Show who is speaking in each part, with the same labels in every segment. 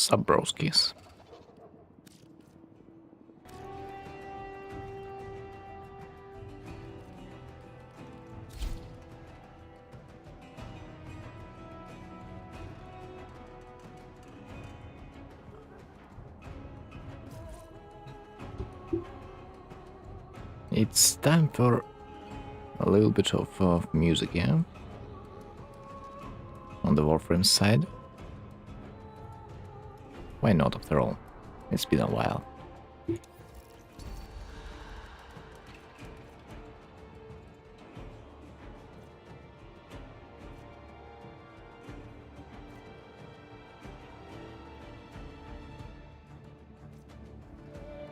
Speaker 1: Subbroskis. It's time for a little bit of music, yeah? On the Warframe side. Why not, after all? It's been a while.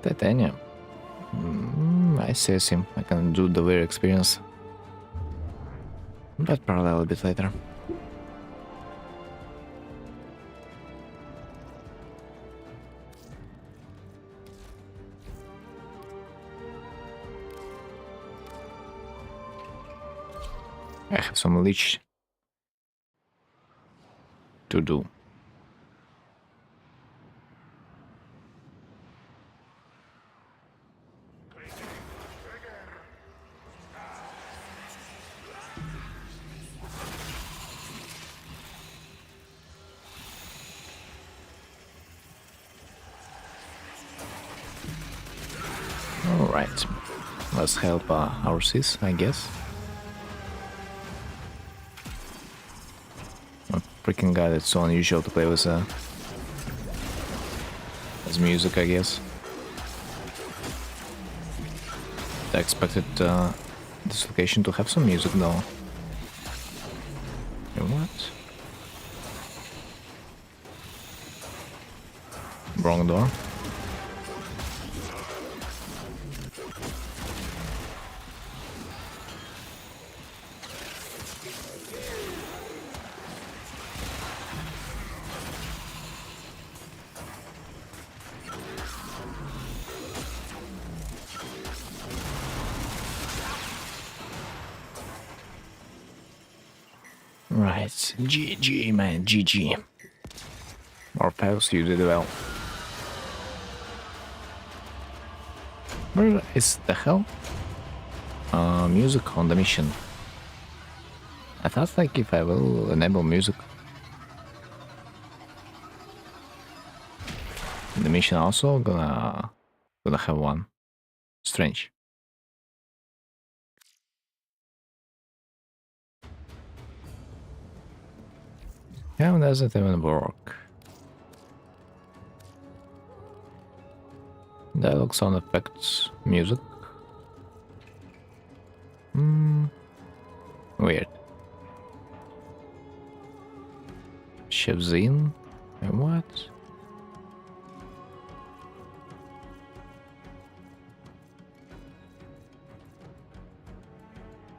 Speaker 1: Titanium. I see him. I can do the weird experience. But parallel a bit later. I have some leech to do. Alright, let's help our sis, I guess. A freaking guy that's so unusual to play with as music, I guess. I expected this location to have some music though. What? Wrong door. Right, GG man, GG. Orpheus, you did well. Where is the hell? Music on the mission. I thought like if I will enable music, the mission also gonna have one. Strange. How does it even work? Dialogue, sound effects, music. Weird. Chef Zin? And what?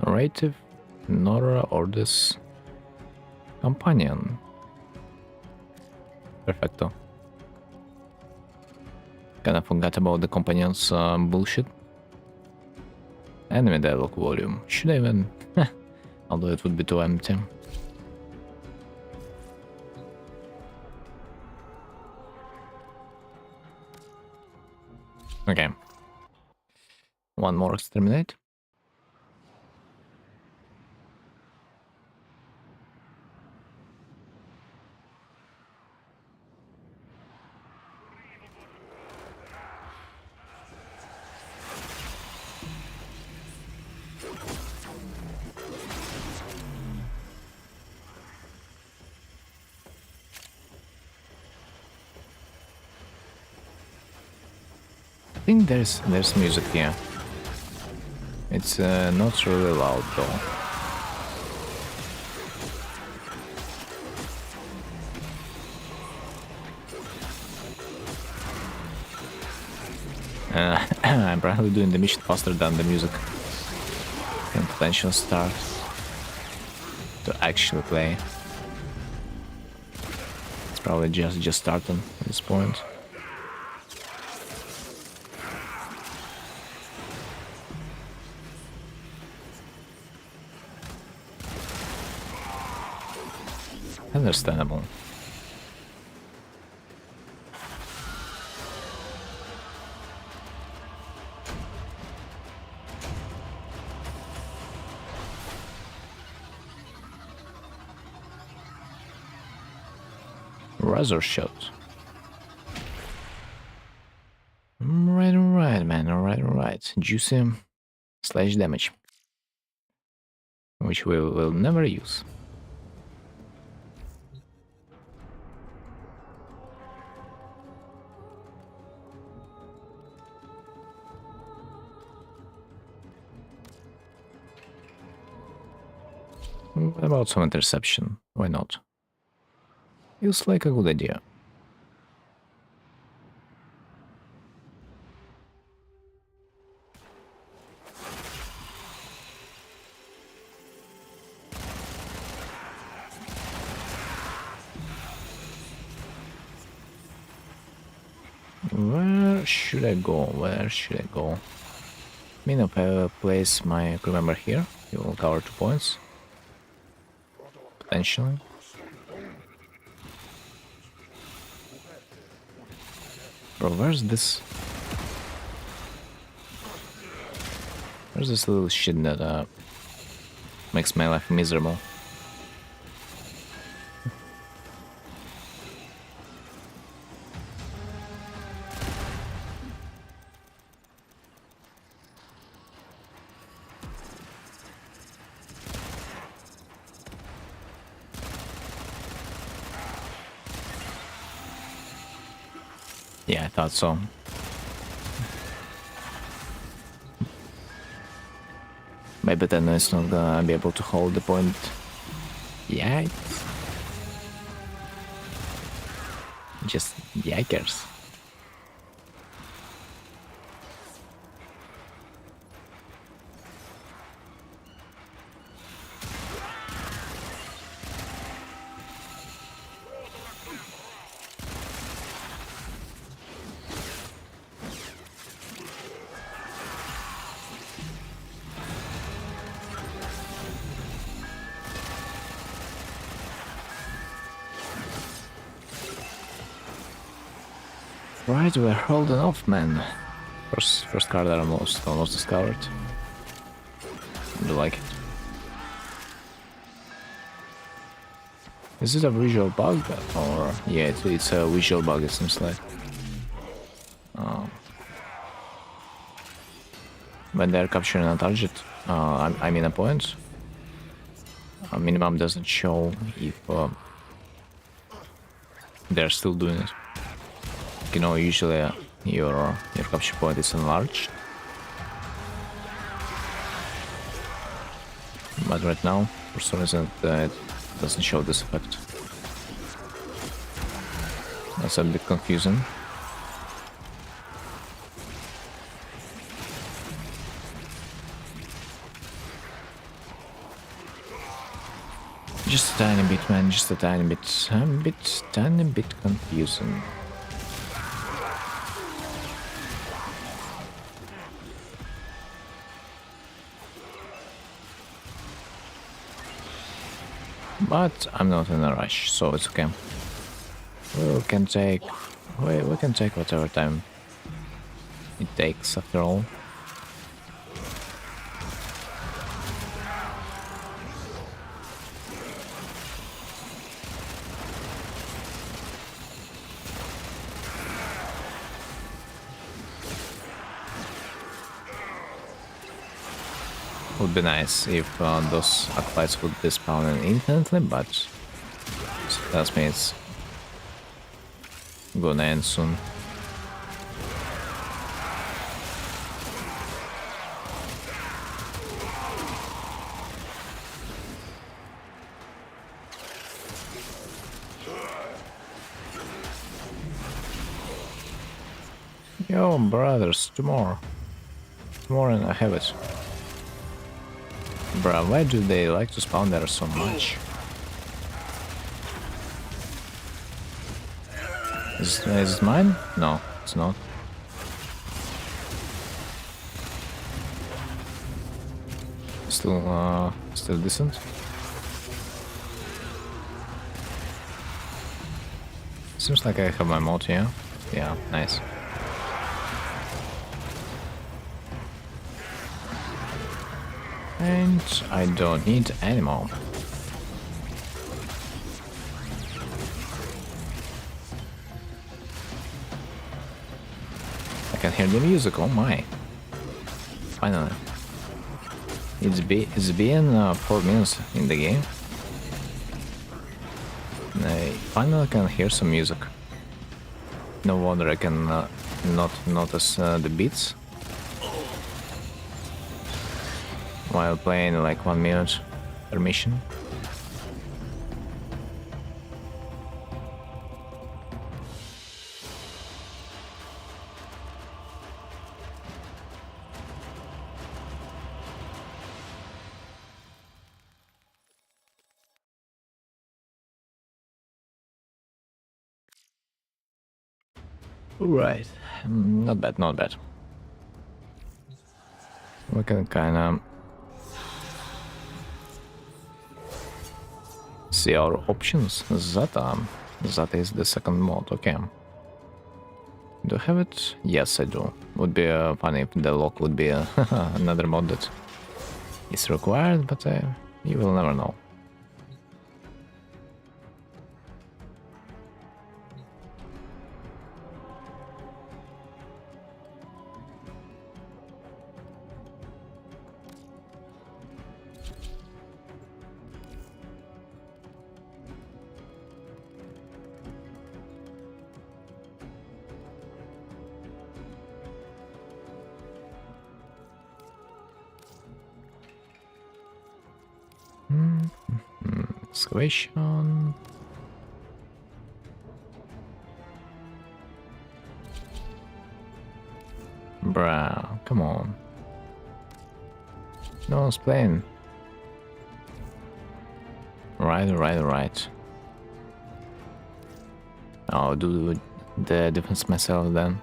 Speaker 1: Narrative, Nora orders companion. Perfecto. Kinda forgot about the companion's bullshit. Enemy dialogue volume. Should I even? Although it would be too empty. Okay. One more exterminate. I think there's music here. It's not really loud though. I'm probably doing the mission faster than the music can potentially start to actually play. It's probably just starting at this point. Understandable. Razor shot. Alright, man. Alright. Juicy slash damage, which we will never use. What about some interception? Why not? Feels like a good idea. Where should I go? Where should I go? Mina place my crew member here. He will cover 2 points. Potentially. Bro, where's this? Where's this little shit that makes my life miserable? Yeah, I thought so. Maybe then it's not gonna be able to hold the point. Yeah. Just yikers. Right, we're holding off, man. First card that almost discovered. I do like it. Is it a visual bug or yeah, it's a visual bug. It seems like. When they're capturing a target, I mean a point. A minimum doesn't show if they're still doing it. You know, usually your capture point is enlarged, but right now, for some reason, it doesn't show this effect. That's a bit confusing. Just a tiny bit, man. Just a tiny bit. Tiny bit confusing. But I'm not in a rush, so it's okay. We can take whatever time it takes after all. Would be nice if those acolytes would be spawning infinitely, but that means it's gonna end soon. Yo, brothers, two more and I have it. Bruh, why do they like to spawn there so much? Is it mine? No, it's not. Still decent. Seems like I have my mod here. Yeah, nice. And I don't need any more. can hear the music. Oh my! Finally, it's been 4 minutes in the game. And I finally can hear some music. No wonder I can not notice the beats while playing like 1 minute per mission. Right, not bad, not bad. We can kind of see our options. Zata is the second mod. Okay. Do I have it? Yes, I do. Would be funny if the lock would be another mod that is required, but you will never know. Excavation. Bruh, come on. No one's playing. Right. I'll do the defense myself then.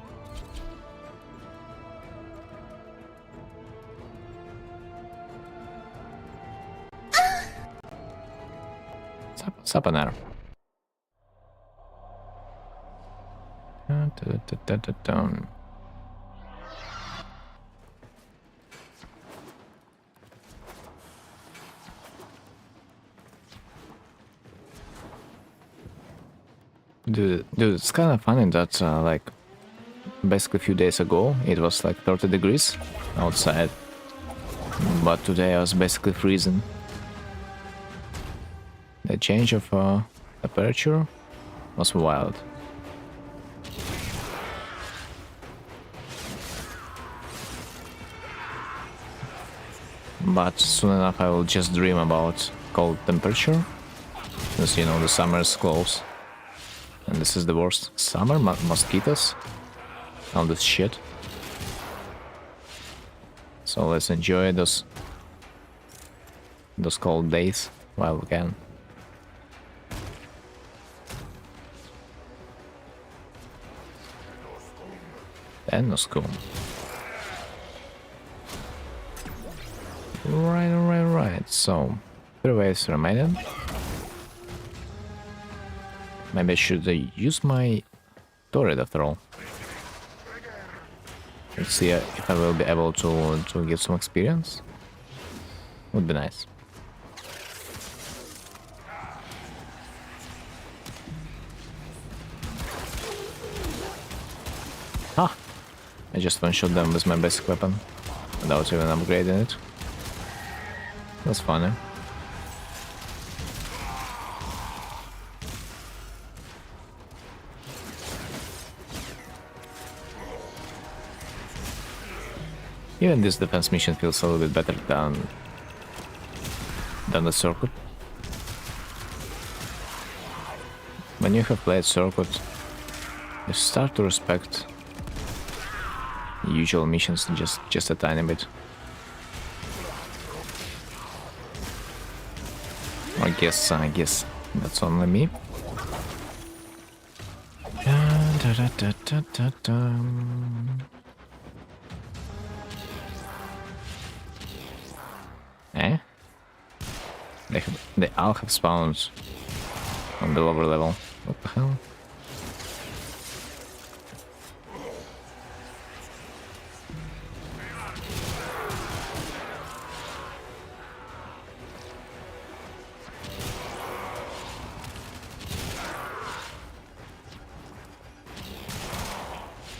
Speaker 1: What's up on there? Dude, it's kind of funny that like basically a few days ago it was like 30 degrees outside, but today I was basically freezing. The change of temperature was wild. But soon enough I will just dream about cold temperature, since you know the summer is close. And this is the worst. Summer, mosquitoes, all this shit. So let's enjoy those cold days while we can. And no school. Right. So, 3 waves remaining. Maybe I should use my turret after all. Let's see if I will be able to get some experience. Would be nice. Ah! I just one-shot them with my basic weapon without even upgrading it. That's funny. Even this defense mission feels a little bit better than the circuit. When you have played circuit, you start to respect usual missions just a tiny bit. I guess that's only me. Eh? They all have spawns on the lower level. What the hell?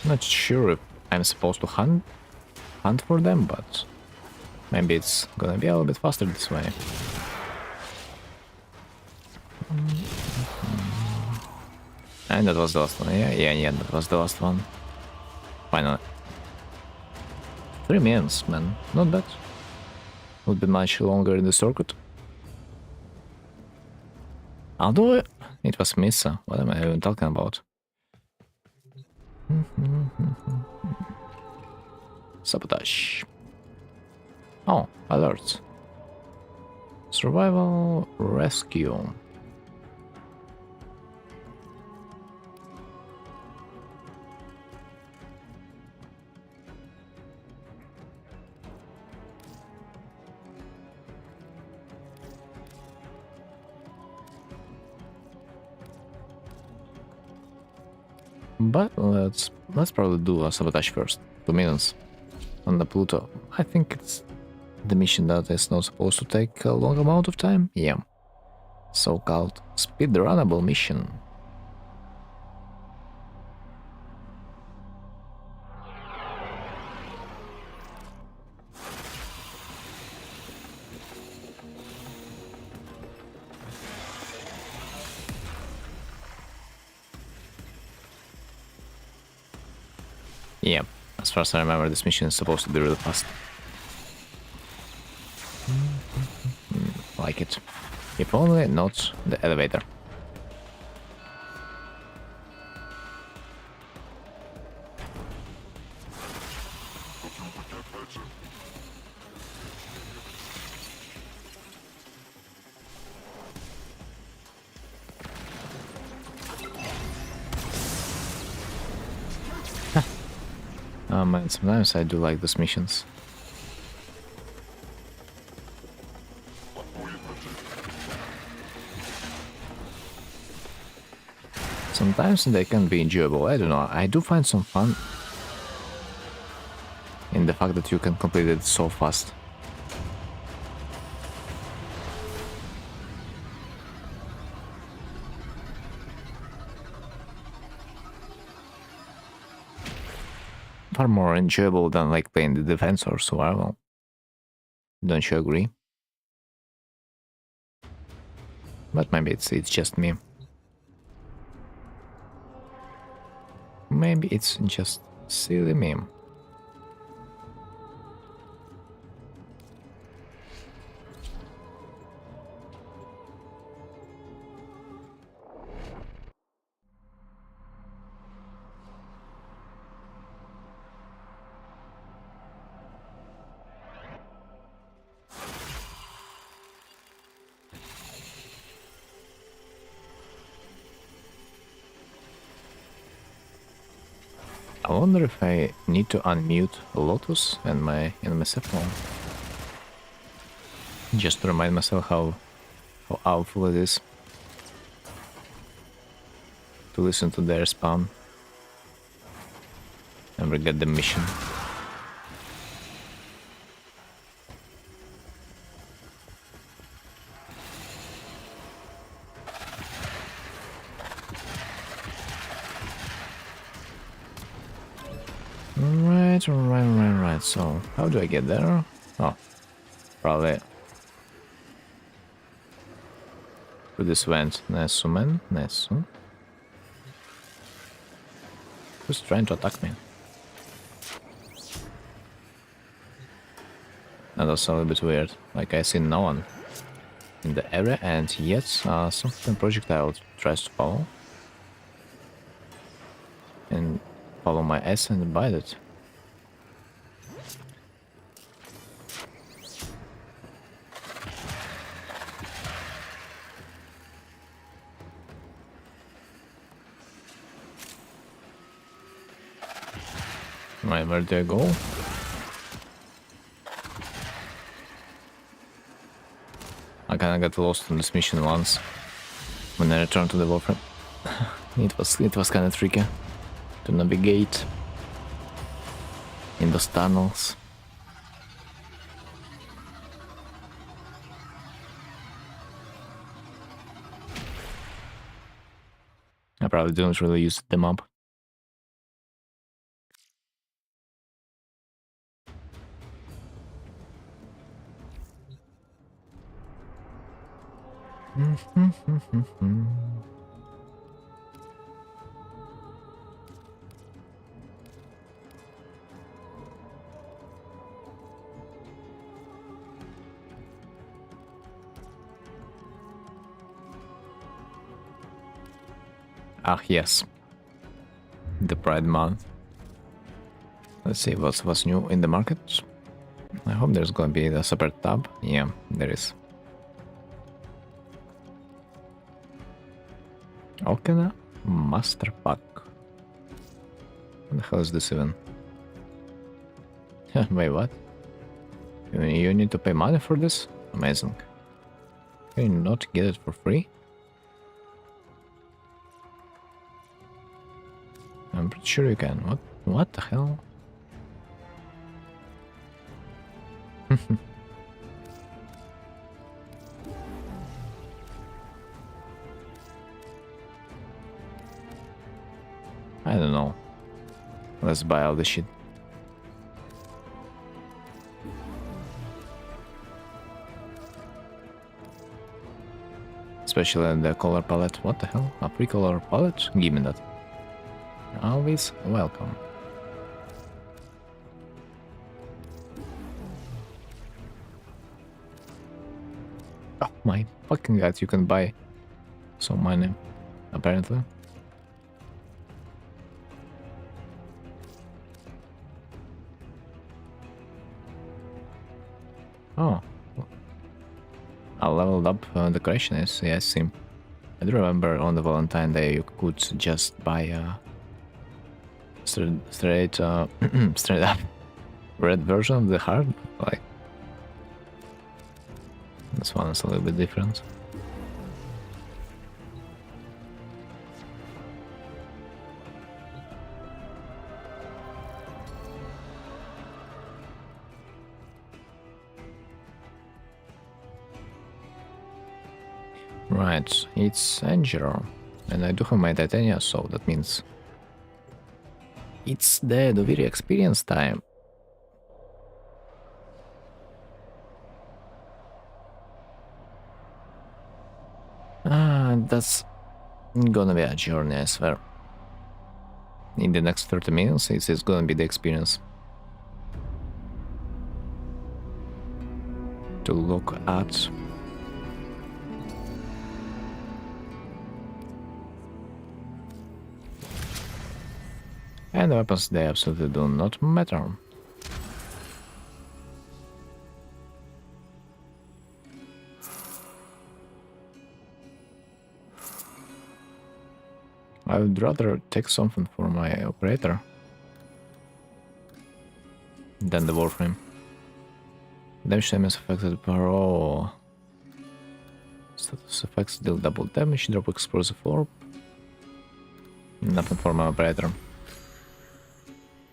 Speaker 1: Not sure if I'm supposed to hunt for them, but maybe it's gonna be a little bit faster this way. And that was the last one. Yeah, that was the last one. Finally. 3 minutes, man. Not bad. Would be much longer in the circuit. Although it was Misa. What am I even talking about? Sabotage. Oh, alerts. Survival rescue. But let's probably do a sabotage first. 2 minutes on the Pluto. I think it's the mission that is not supposed to take a long amount of time. Yeah. So-called speedrunnable mission. Yeah, as far as I remember, this mission is supposed to be really fast. Like it. If only not the elevator. Man, sometimes I do like those missions. Sometimes they can be enjoyable, I don't know, I do find some fun in the fact that you can complete it so fast. Far more enjoyable than like playing the defense or survival. Don't you agree? But maybe it's just me. Maybe it's just silly me. I wonder if I need to unmute Lotus and my phone. Just to remind myself how awful it is to listen to their spam and forget the mission. Right. So, how do I get there? Oh, probably through this vent. Nesu. Who's trying to attack me? And that's a little bit weird. Like, I see no one in the area, and yet something projectile tries to follow. And follow my ass and bite it. Right, where do I go? I kinda got lost on this mission once when I returned to the Warframe. it was kinda tricky to navigate in those tunnels. I probably don't really use the map. Ah, yes. The Pride Month. Let's see what's new in the market. I hope there's gonna be a separate tab. Yeah, there is. Alkena Master Pack. What the hell is this even? Wait, what? You need to pay money for this? Amazing. Can you not get it for free? I'm pretty sure you can. What the hell? I don't know. Let's buy all the shit. Especially the color palette. What the hell? A free color palette? Give me that. Always welcome. Oh my fucking god, you can buy so many, apparently. Oh. I leveled up decoration is, yeah, I see. I do remember on the Valentine Day you could just buy straight straight up red version of the heart. Like, this one is a little bit different. Right, it's Angelo, and I do have my Titania, so that means it's the Doviri experience time. That's gonna be a journey, I swear. In the next 30 minutes, it's gonna be the experience. To look at. And the weapons, they absolutely do not matter. I would rather take something for my operator than the Warframe. Damage time is affected per all. Status effects deal double damage, drop explosive orb. Nothing for my operator.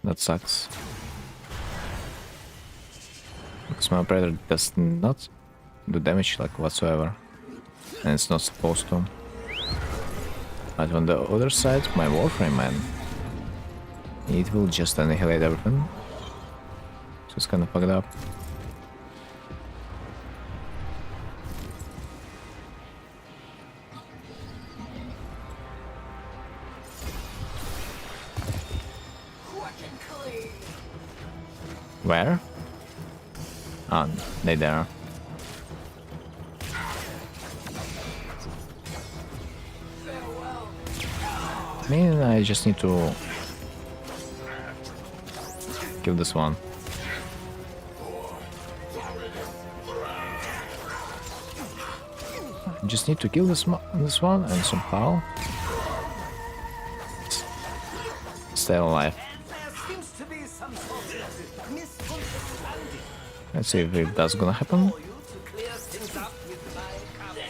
Speaker 1: That sucks. Because my operator does not do damage like whatsoever. And it's not supposed to. But on the other side, my Warframe, man, it will just annihilate everything. So it's kinda fucked up. Where? Oh, they there. I mean, I just need to kill this one. I just need to kill this one and somehow stay alive. Let's see if that's gonna happen.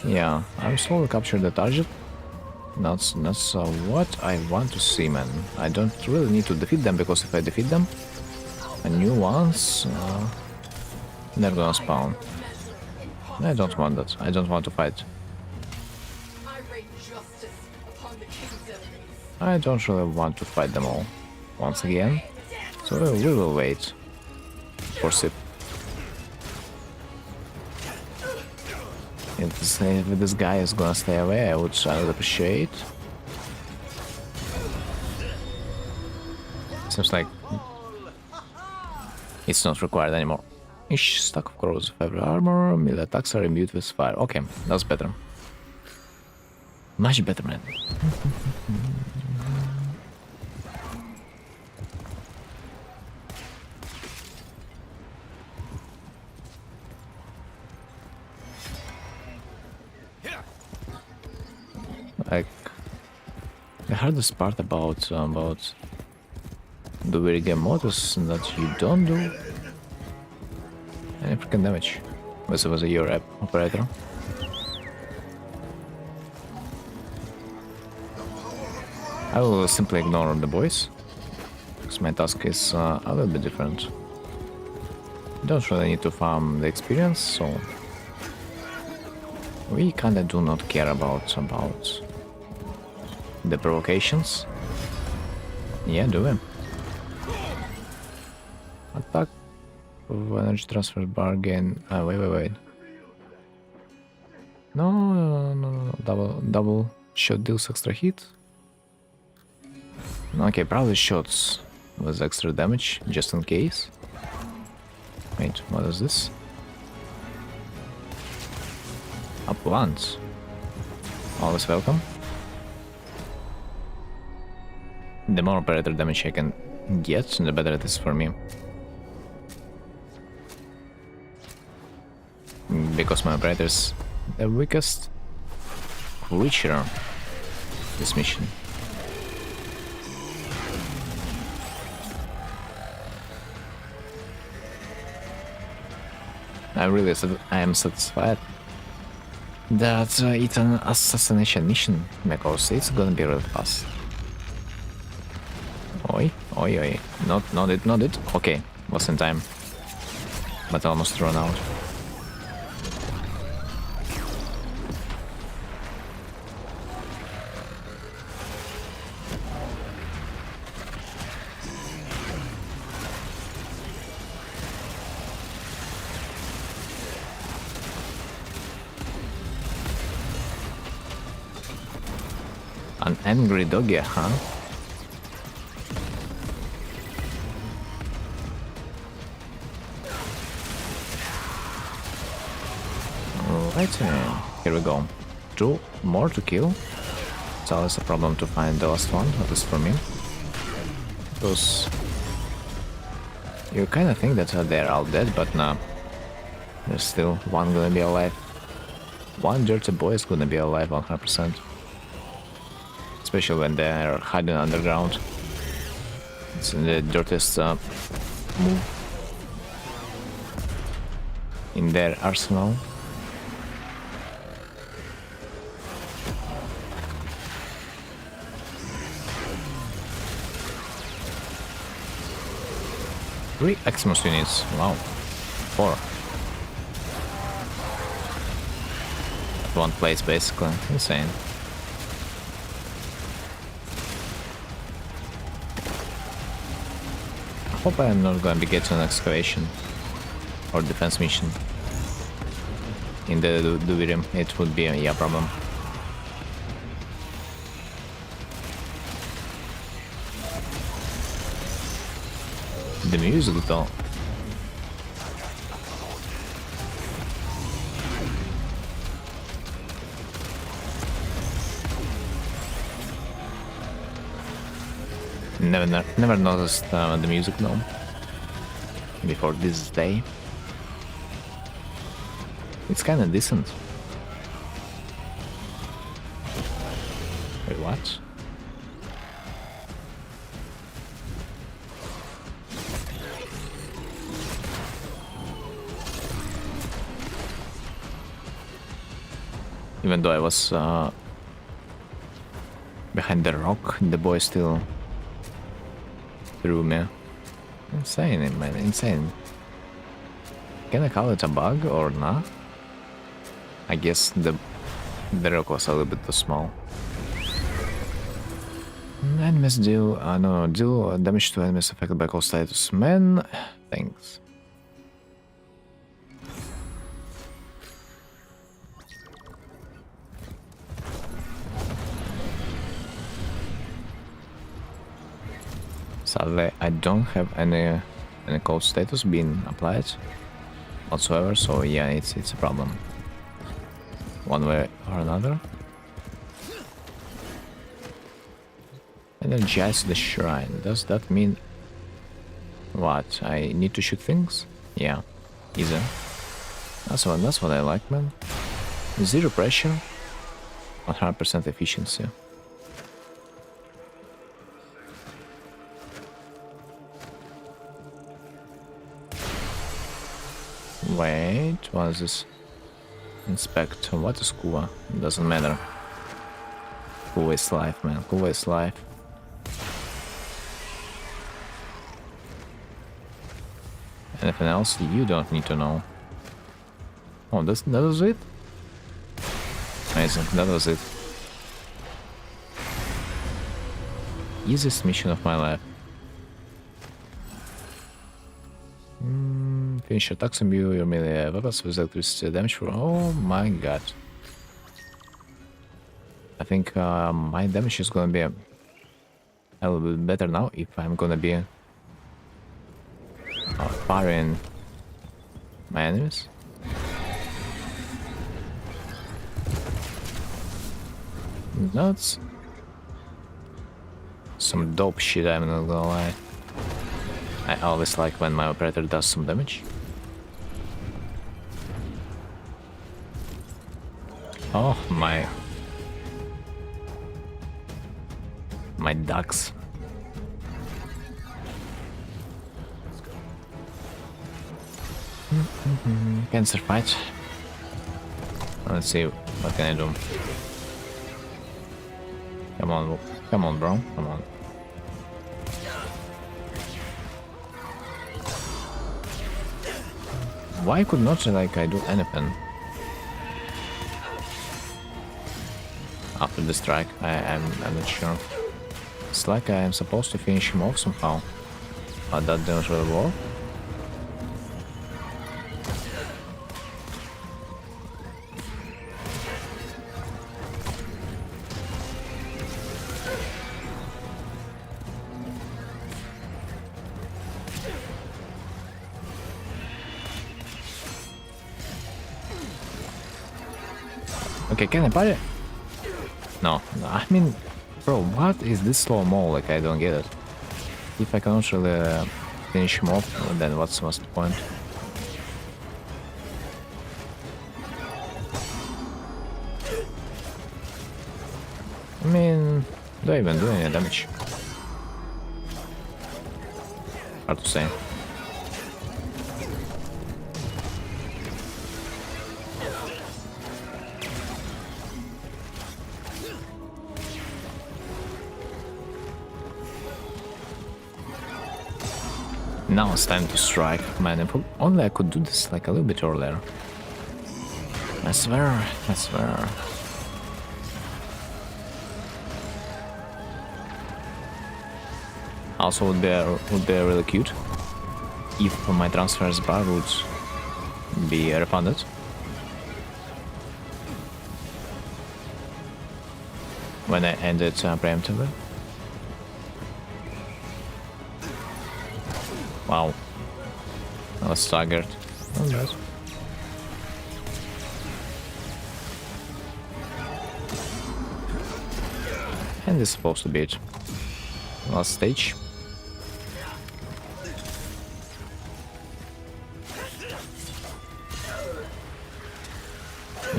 Speaker 1: Yeah, I'm slowly capturing the target. That's what I want to see, man. I don't really need to defeat them, because if I defeat them, new ones, they're gonna spawn. I don't want that. I don't want to fight. I don't really want to fight them all once again. So we will wait for Sip. If this guy is gonna stay away, I would appreciate. Seems like it's not required anymore. Each stack of corrosive fiber armor, melee attacks are imbued with fire. Okay, that's better. Much better, man. Like, the hardest part about the video game mode is that you don't do any freaking damage with your operator. I will simply ignore the boys, because my task is a little bit different. Don't really need to farm the experience, so we kinda do not care about the provocations. Yeah, do we? Attack of energy transfer bargain. Wait. No. Double shot deals extra hit. Okay, probably shots with extra damage, just in case. Wait, what is this? Up once. Always welcome. The more operator damage I can get, the better it is for me. Because my operator is the weakest creature this mission. I am satisfied that it's an assassination mission, because it's gonna be real fast. Oi. Not it. Okay, was in time. But almost run out. An angry doggy, huh? Alright, here we go. 2 more to kill. It's always a problem to find the last one, at least for me. Because you kinda think that they're all dead, but nah. There's still one gonna be alive. One dirty boy is gonna be alive 100%. Especially when they're hiding underground. It's the dirtiest move in their arsenal. Three Eximus units, wow. 4. At one place, basically. Insane. I hope I'm not going to be getting an excavation or defense mission in the Duvirium. It would be a problem. The music though. Never noticed the music though before this day. It's kind of decent. Wait, what? Even though I was behind the rock, the boy still threw me. Insane, man, insane. Can I call it a bug or not? I guess the rock was a little bit too small. Enemies deal damage to enemies affected by cold status. Man, thanks. Sadly, I don't have any code status being applied whatsoever, so yeah, it's a problem. One way or another. Energize the shrine. Does that mean what? I need to shoot things? Yeah, easy. That's what I like, man. Zero pressure, 100% efficiency. Wait, what is this? Inspect. What is Kuwa? Doesn't matter. Kuwa is life, man. Kuwa is life. Anything else you don't need to know? Oh, that was it? Amazing, that was it. Easiest mission of my life. Finish attacks and imbue your melee weapons with electricity damage for... Oh my god. I think my damage is gonna be a little bit better now if I'm gonna be firing my enemies. That's some dope shit, I'm not gonna lie. I always like when my operator does some damage. Oh my ducks. Cancer fight. Let's see what can I do. Come on, bro. Come on. Why could not like I do anything after the strike? I'm not sure. It's like I am supposed to finish him off somehow, but that didn't really work. Okay, can I parry? No, I mean, bro, what is this slow-mo? Like, I don't get it. If I cannot really finish him off, then what's the point? I mean, do I even do any damage? Hard to say. Now it's time to strike, man. If only I could do this like a little bit earlier. I swear, I swear. Also would be really cute if my transfers bar would be refunded. When I ended preemptively. Wow. I was staggered. Oh, nice. And this is supposed to be it. Last stage.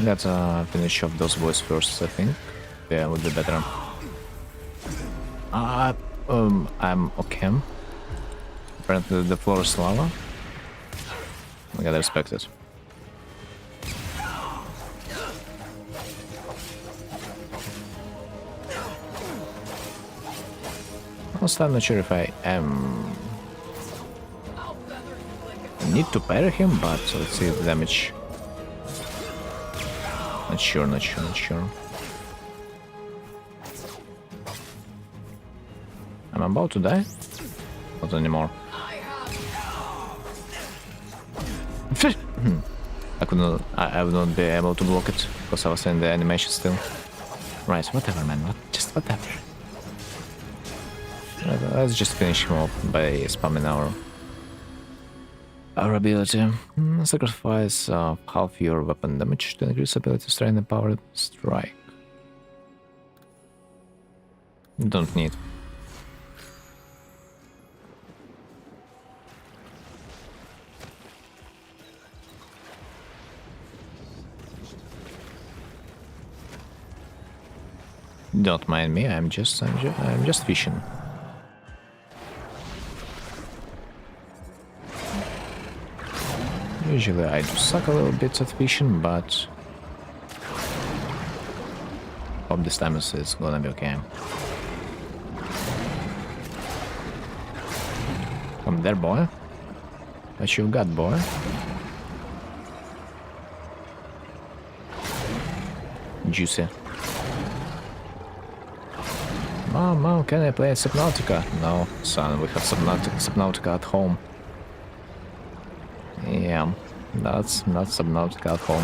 Speaker 1: Let's finish off those boys first, I think. Yeah, would be better. I'm okay. Apparently the floor is lava. I gotta respect it. Also, I'm not sure if I am... need to parry him, but let's see the damage. Not sure. I'm about to die? Not anymore. I would not be able to block it because I was in the animation still. Right, whatever, man. Just whatever. Let's just finish him off by spamming our ability. Sacrifice half your weapon damage to increase ability strength and power strike. Don't need. Don't mind me. I'm just fishing. Usually I do suck a little bit at fishing, but hope this time it's gonna be okay. Come there, boy. What you got, boy? Juicy. Mom, can I play Subnautica? No, son, we have Subnautica at home. Yeah, that's not Subnautica at home.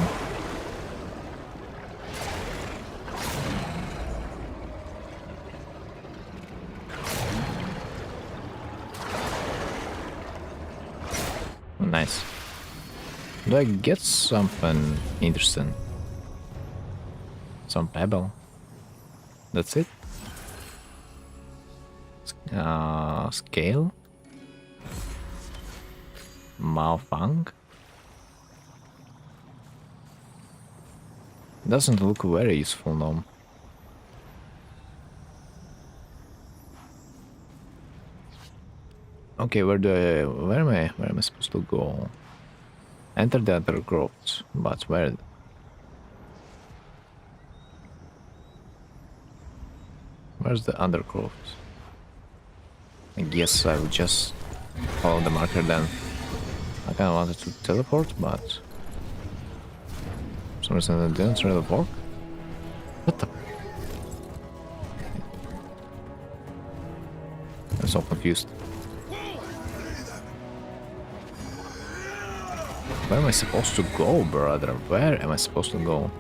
Speaker 1: Nice. Do I get something interesting? Some pebble? That's it? Scale? Maofang? Doesn't look very useful though. Okay, where am I supposed to go? Enter the undergrowth, but where? Where's the undergrowth? I guess I will just follow the marker then. I kinda wanted to teleport, but for some reason it didn't really work. What the? I'm so confused. Where am I supposed to go, brother? Where am I supposed to go?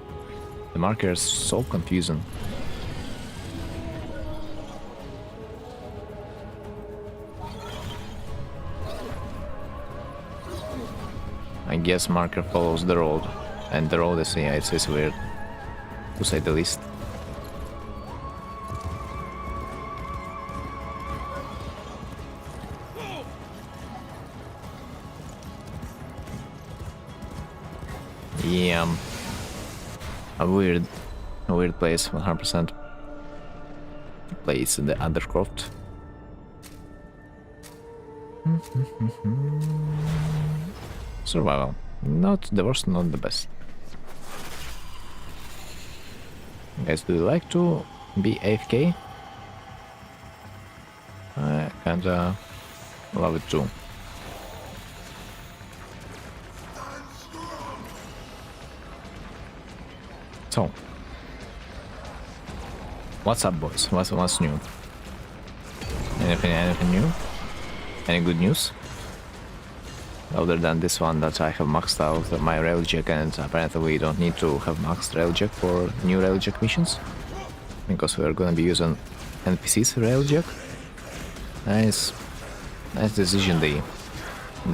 Speaker 1: The marker is so confusing. I guess marker follows the road, and the road is, yeah, it's weird, to say the least. Yeah, a weird place, 100% place in the undercroft. Survival. Not the worst, not the best. Guys, do you like to be AFK? I kinda love it too. So, what's up, boys? What's new? Anything new? Any good news? Other than this one that I have maxed out my railjack, and apparently we don't need to have maxed railjack for new railjack missions, because we are gonna be using NPC's railjack. Nice decision, the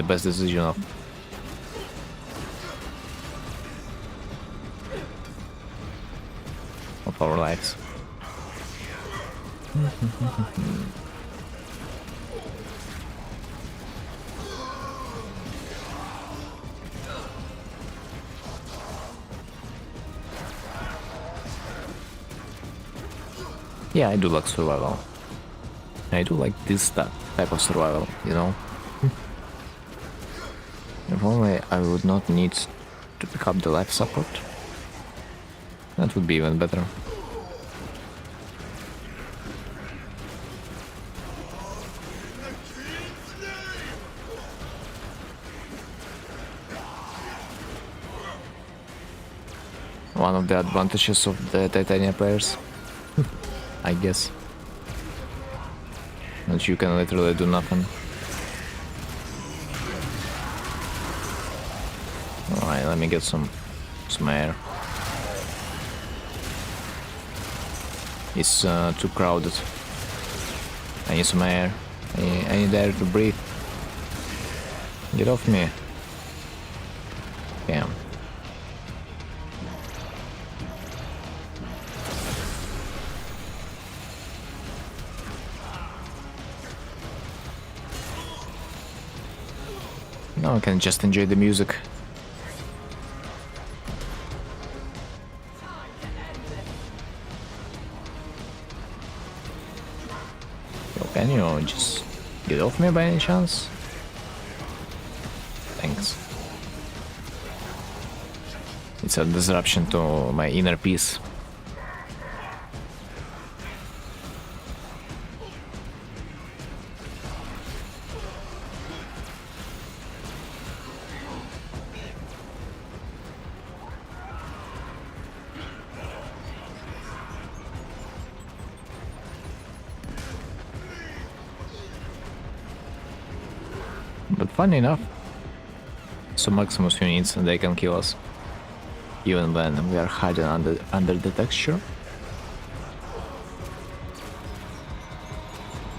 Speaker 1: best decision of our lives. Yeah, I do like survival. I do like this type of survival, you know? If only I would not need to pick up the life support. That would be even better. One of the advantages of the Titania players, I guess. That you can literally do nothing. Alright, let me get some air. It's too crowded. I need some air. I need air to breathe. Get off me. Damn. Now I can just enjoy the music. Yo, can you just get off me by any chance? Thanks. It's a disruption to my inner peace. But funny enough, some Maximus units, they can kill us even when we are hiding under the texture.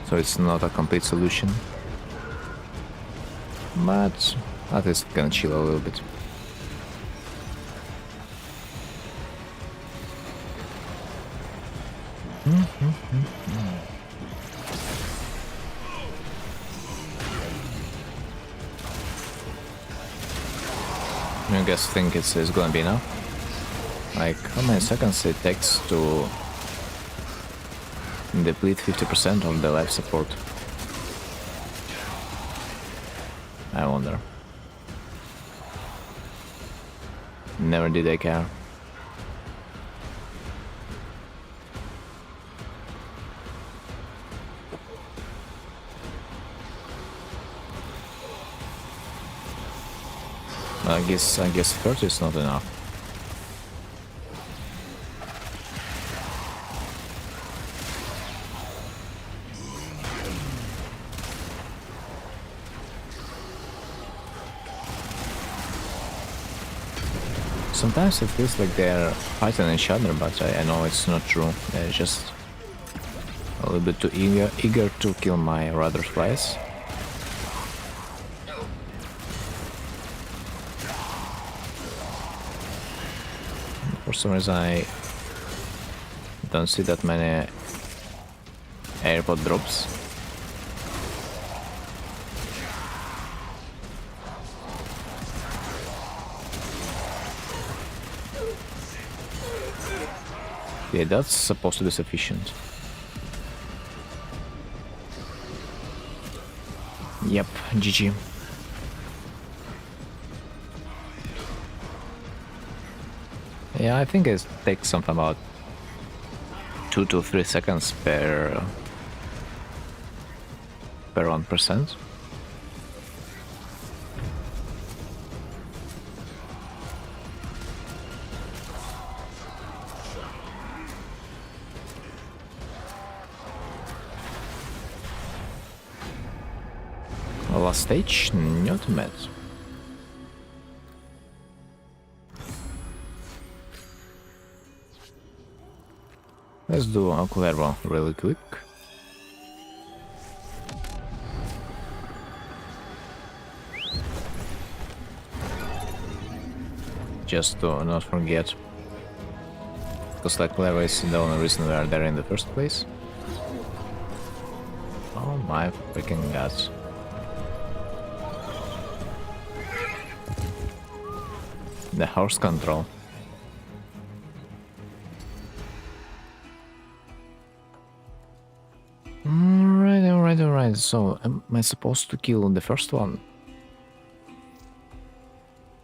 Speaker 1: So it's not a complete solution, but at least we can chill a little bit. I guess think it's gonna be enough. Like, how many seconds it takes to deplete 50% of the life support? I wonder. Never did I care. I guess 30 is not enough. Sometimes it feels like they're fighting each other, but I know it's not true. They're just a little bit too eager to kill my rather flies. For some reason I don't see that many AirPod drops. Yeah, that's supposed to be sufficient. Yep, GG. Yeah, I think it takes something about 2 to 3 seconds per 1%. Last stage, not bad. Let's do a Kullervo really quick. Just to not forget, because like Kullervo is the only reason we are there in the first place. Oh my freaking god. The horse control. Alright. So, am I supposed to kill the first one?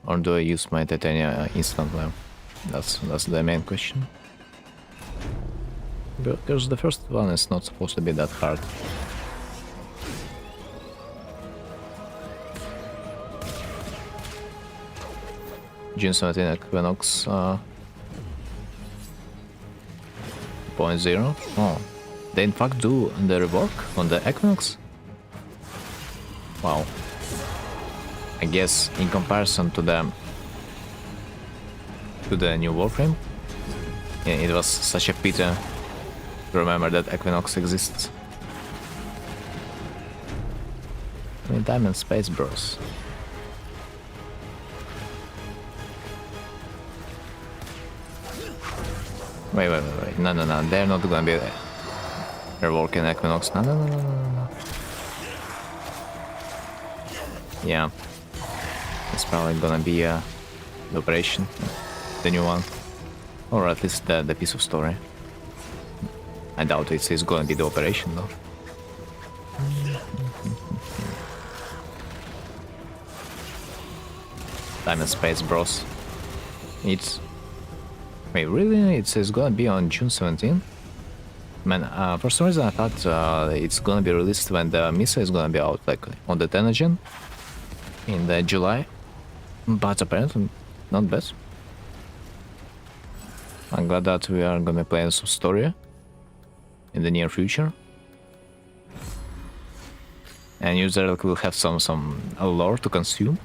Speaker 1: Or do I use my Titania instantly? That's the main question. Because the first one is not supposed to be that hard. June 17 Equinox 0.0. Oh, they in fact do the rework on the Equinox? Wow. I guess in comparison to the new Warframe, yeah, it was such a pity to remember that Equinox exists. Diamond Space Bros. Wait. No. They're not gonna be reworking Equinox. No. Yeah. It's probably gonna be the operation. The new one. Or at least the piece of story. I doubt it's gonna be the operation though. Diamond Space Bros. It's... Wait, really? It's gonna be on June 17th? Man, for some reason I thought it's gonna be released when the Misa is gonna be out, like on the Tenagen in the July. But apparently not bad. I'm glad that we are gonna be playing some story in the near future. And user will have some lore to consume.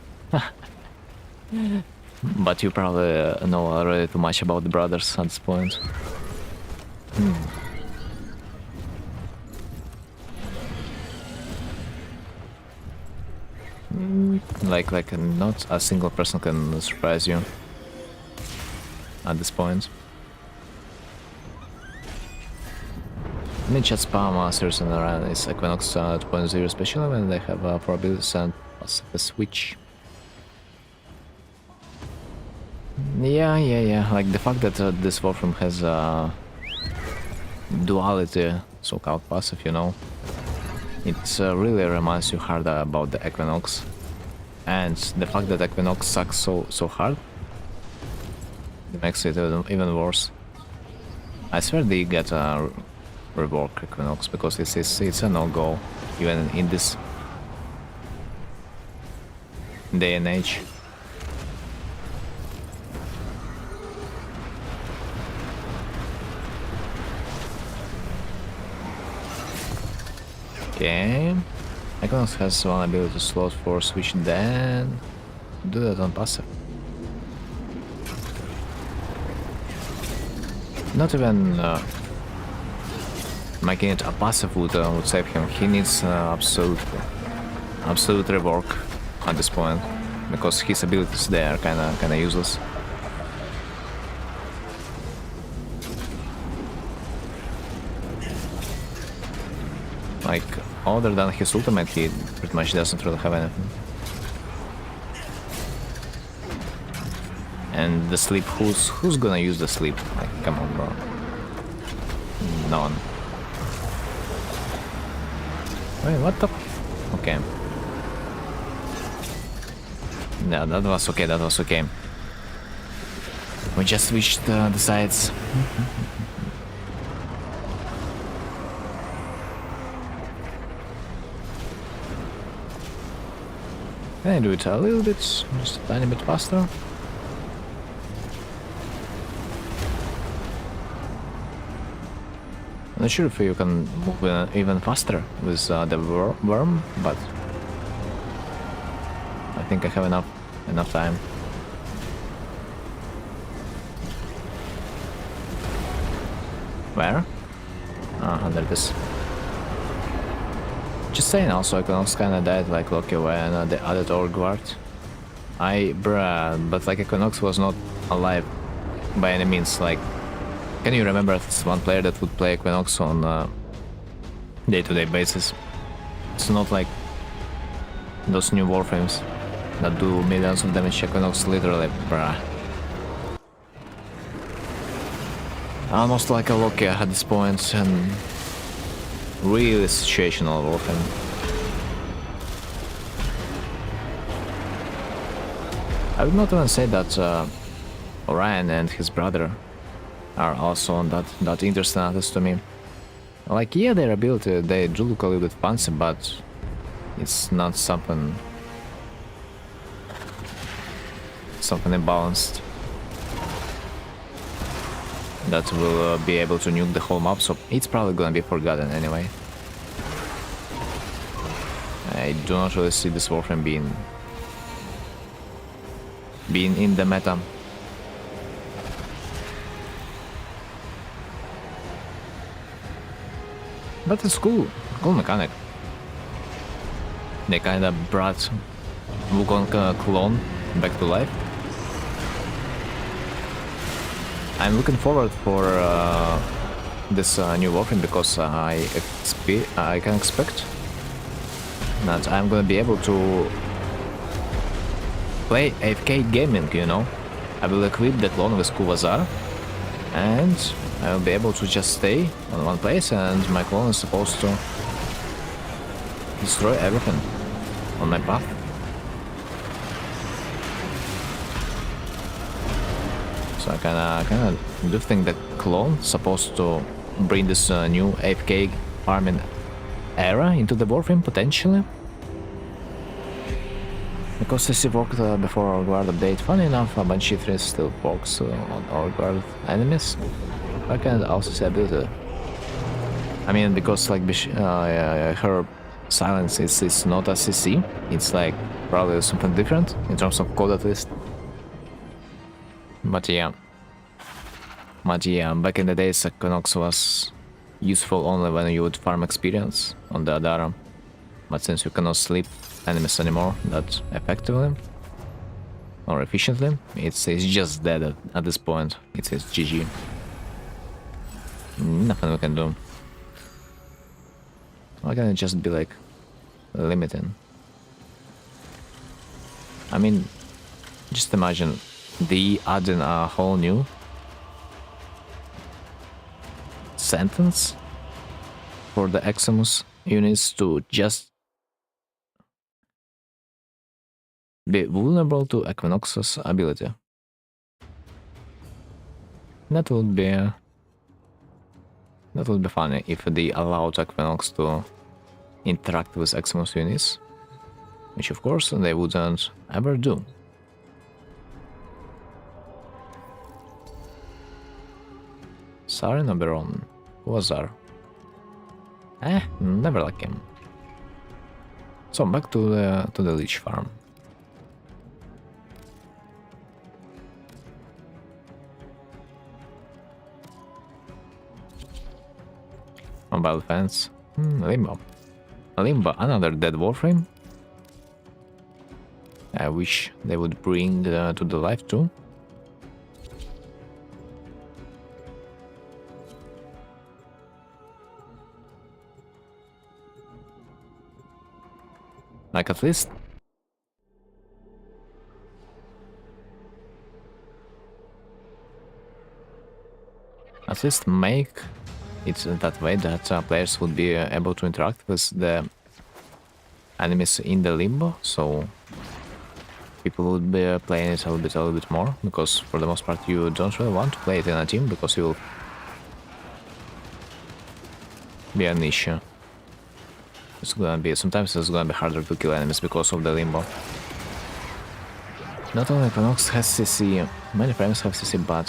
Speaker 1: But you probably know already too much about the brothers at this point. Like not a single person can surprise you at this point. Ninja spam masters and run is Equinox 2.0 special when they have probabilities and a switch. Yeah. Like the fact that this Warframe has duality, so-called passive, you know, it really reminds you hard about the Equinox, and the fact that Equinox sucks so hard, it makes it even worse. I swear they get a rework Equinox because it's a no-go even in this day and age. Okay, Equinox has one ability slot for switch, then do that on passive. Not even making it a passive would save him. He needs absolute rework at this point because his abilities there are kinda useless. Like, other than his ultimate, he pretty much doesn't really have anything. And the sleep, who's gonna use the sleep? Like, come on, bro. No one. Wait, what the? Okay. Yeah, that was okay. We just switched the sides. Can I do it a little bit, just a tiny bit faster? I'm not sure if you can move even faster with the worm, but I think I have enough time. Where? Under this. Just saying, also Equinox kinda died like Loki when they added Orgward. But like Equinox was not alive by any means. Like, can you remember this one player that would play Equinox on day-to-day basis? It's not like those new Warframes that do millions of damage. Equinox literally, bruh. Almost like a Loki at this point, and really situational Warframe. I would not even say that Orion and his brother are also on that interesting artist to me. Like, yeah, their ability, they do look a little bit fancy, but it's not something imbalanced that will be able to nuke the whole map, so it's probably gonna be forgotten anyway. I do not really see this Warframe being in the meta. But it's cool mechanic. They kinda brought Wukong clone back to life. I'm looking forward for this new Warframe because I can expect that I'm gonna be able to play AFK gaming, you know. I will equip the clone with Kuvazar and I will be able to just stay on one place and my clone is supposed to destroy everything on my path. So I kinda do think that clone supposed to bring this new AFK farming era into the Warframe potentially. Because CC worked before Guard update. Funny enough, Banshee 3 still works on our Guard enemies. I can also say ability. I mean, because like her silence is not a CC, it's like probably something different in terms of code at least. But yeah, back in the days, Equinox was useful only when you would farm experience on the Adara. But since you cannot sleep enemies anymore that effectively or efficiently, it's just dead at this point. It's GG. Nothing we can do. Why can't it just be like limiting? I mean, just imagine the adding a whole new sentence for the Eximus units to just be vulnerable to Equinox's ability. That would be funny if they allowed Equinox to interact with Eximus units, which of course they wouldn't ever do. Sarin Oberon. Who was Zar? Never like him. So back to the Lich farm. Mobile fence. Limbo. Limbo, another dead Warframe. I wish they would bring to the life too. Like at least make it that way that players would be able to interact with the enemies in the limbo, so people would be playing it a little bit more, because for the most part you don't really want to play it in a team because you will be an issue. Sometimes it's gonna be harder to kill enemies because of the limbo. Not only Equinox has CC, many frames have CC, but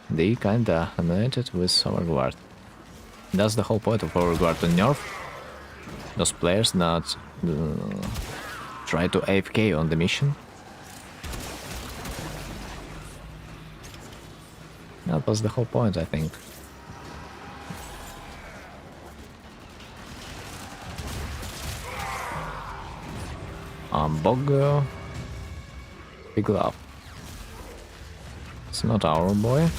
Speaker 1: they kinda annoyed with our guard. That's the whole point of our guard, to nerf those players that try to AFK on the mission. That was the whole point, I think. Bog Big Love. It's not our boy.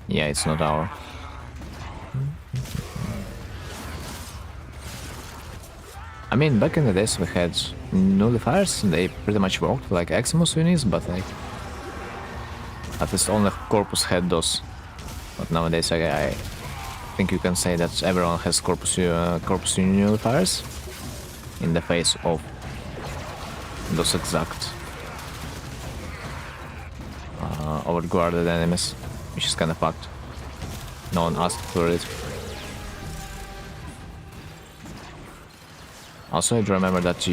Speaker 1: Yeah, it's not our. I mean, back in the days we had nullifiers, they pretty much worked like Eximus units, but like at least only Corpus had those. But nowadays I think you can say that everyone has Corpus nullifiers in the face of those exact overguarded enemies, which is kinda fucked. No one asked for it. Also, I do remember that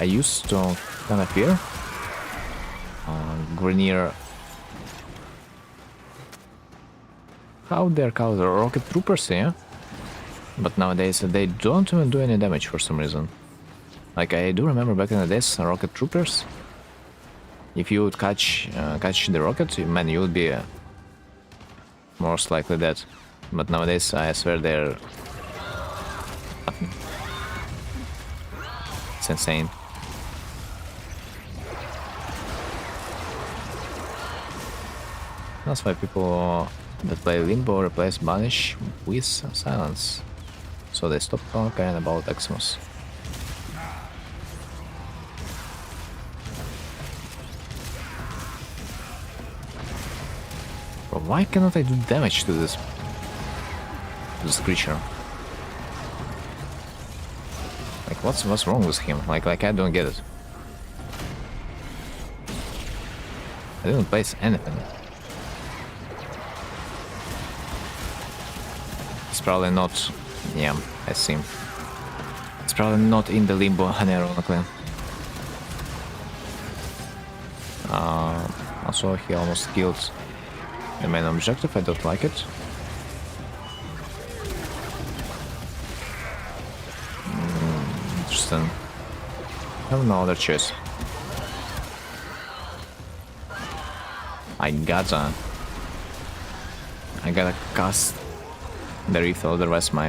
Speaker 1: I used to kind of fear Grineer. How they're called? Rocket Troopers, yeah? But nowadays they don't even do any damage for some reason. Like, I do remember back in the days, Rocket Troopers, if you would catch the rocket, man, you would be most likely dead. But nowadays, I swear they're It's insane. That's why people that play Limbo replace Banish with Silence. So they stop caring about Eximus. Bro, why cannot I do damage to this creature? Like what's wrong with him? Like I don't get it. I didn't place anything. It's probably not. Yeah, I see. It's probably not in the Limbo, ironically. Also, he almost killed the main objective. I don't like it. Interesting. I have no other choice. I gotta cast the Rift, otherwise my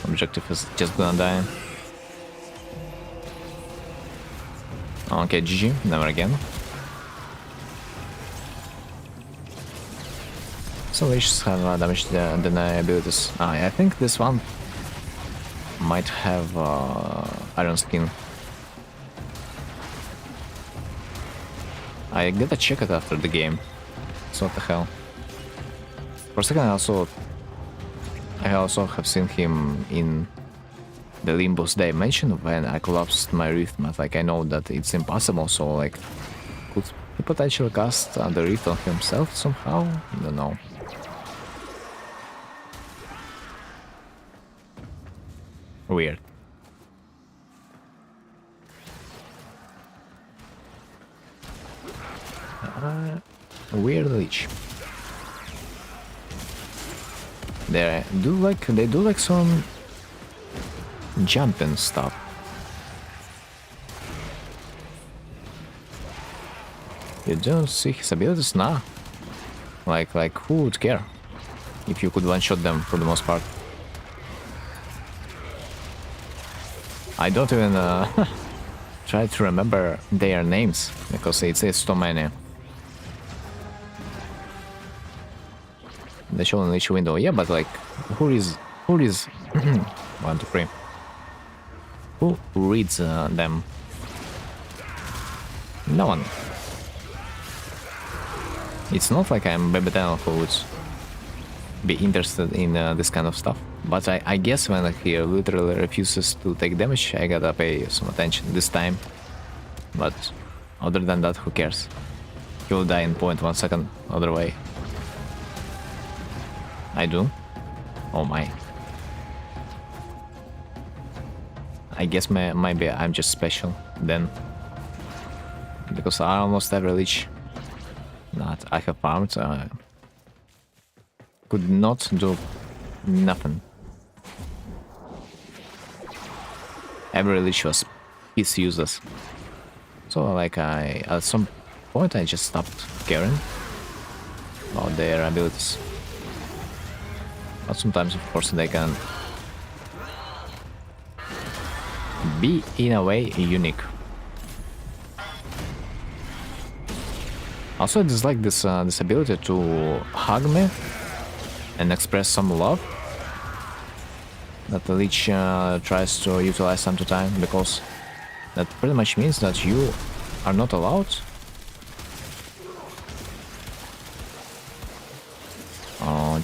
Speaker 1: objective is just gonna die. Okay, GG, never again. So leashes have damage deny abilities. I think this one might have Iron Skin. I gotta check it after the game. So what the hell? For a second I also have seen him in the Limbo's dimension when I collapsed my Rift, but like I know that it's impossible, so like could he potentially cast the Rift on himself somehow? I don't know. Weird. Weird Leech. They do like some jumping stuff. You don't see his abilities? Nah. Like who would care if you could one-shot them for the most part? I don't even try to remember their names because it's so many. They show in each window, yeah, but like, who is 1, 2, 3? Who reads them? No one. It's not like I'm Baby who would be interested in this kind of stuff. But I guess when he literally refuses to take damage, I gotta pay some attention this time. But other than that, who cares? He will die in 0.1 second, other way. I do? Oh my. I guess maybe I'm just special then. Because I almost every leech that I have farmed could not do nothing. Every leech was piece useless. So like at some point I just stopped caring about their abilities. But sometimes, of course, they can be, in a way, unique. Also, I dislike this ability to hug me and express some love that the leech tries to utilize time to time, because that pretty much means that you are not allowed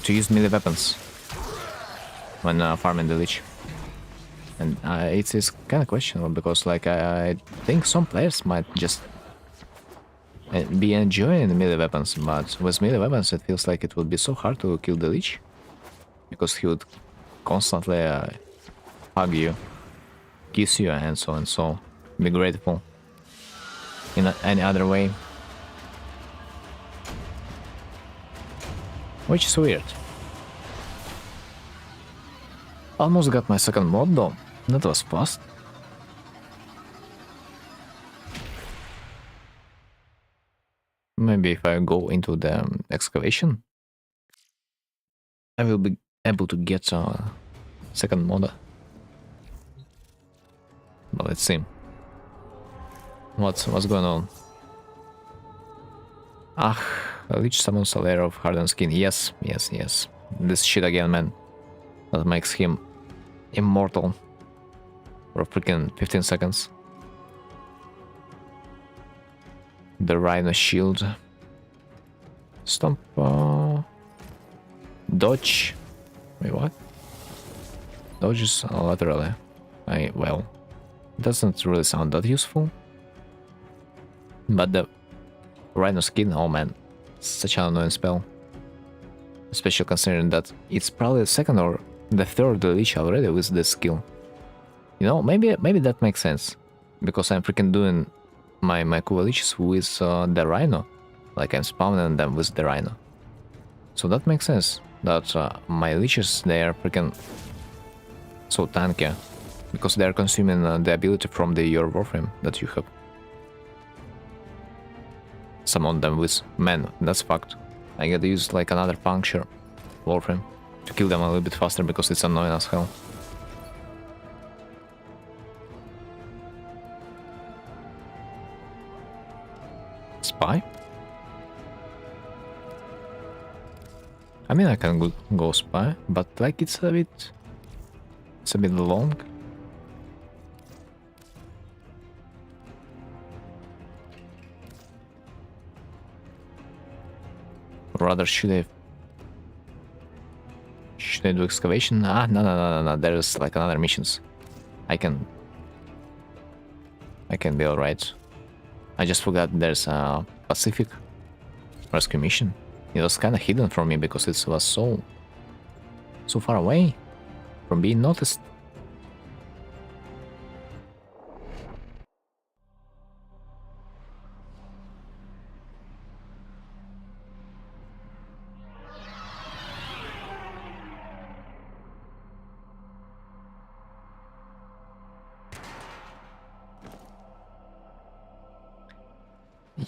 Speaker 1: to use melee weapons when farming the leech. And it's kind of questionable, because like I think some players might just be enjoying the melee weapons, but with melee weapons it feels like it would be so hard to kill the leech, because he would constantly hug you, kiss you, and so on, so be grateful in any other way, which is weird. Almost got my second mod though. That was fast. Maybe if I go into the excavation, I will be able to get a second mod. But let's see. What's going on? Ah, Lich summons a layer of hardened skin. Yes. This shit again, man. That makes him immortal for freaking 15 seconds. The Rhino shield. Stomp. Dodge. Wait, what? Dodge is laterally. Well, it doesn't really sound that useful. But the Rhino skin, oh man, such an annoying spell. Especially considering that it's probably the second or the third Lich already with this skill. You know, maybe that makes sense. Because I'm freaking doing my cool Liches with the Rhino. Like I'm spawning them with the Rhino. So that makes sense. That my Liches, they are freaking so tanky. Because they are consuming the ability from your Warframe that you have. Summon them with, man, that's fucked. I gotta use like another puncture Warframe to kill them a little bit faster because it's annoying as hell. Spy? I mean, I can go spy, but like it's a bit long. Rather, should I do excavation? Ah, no. There's like another missions. I can be alright. I just forgot there's a Pacific rescue mission. It was kind of hidden from me because it was so far away from being noticed.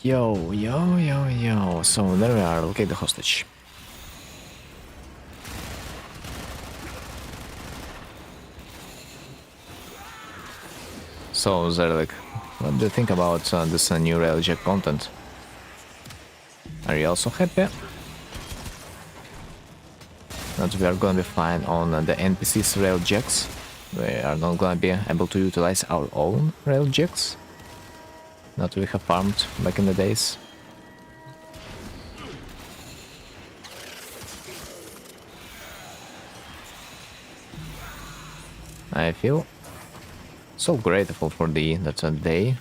Speaker 1: Yo. So there we are, locate the hostage. So Zerlik, what do you think about this new Railjack content? Are you also happy that we are gonna be fine on the NPC's Railjacks? We are not gonna be able to utilize our own Railjacks that we have farmed back in the days. I feel so grateful for that they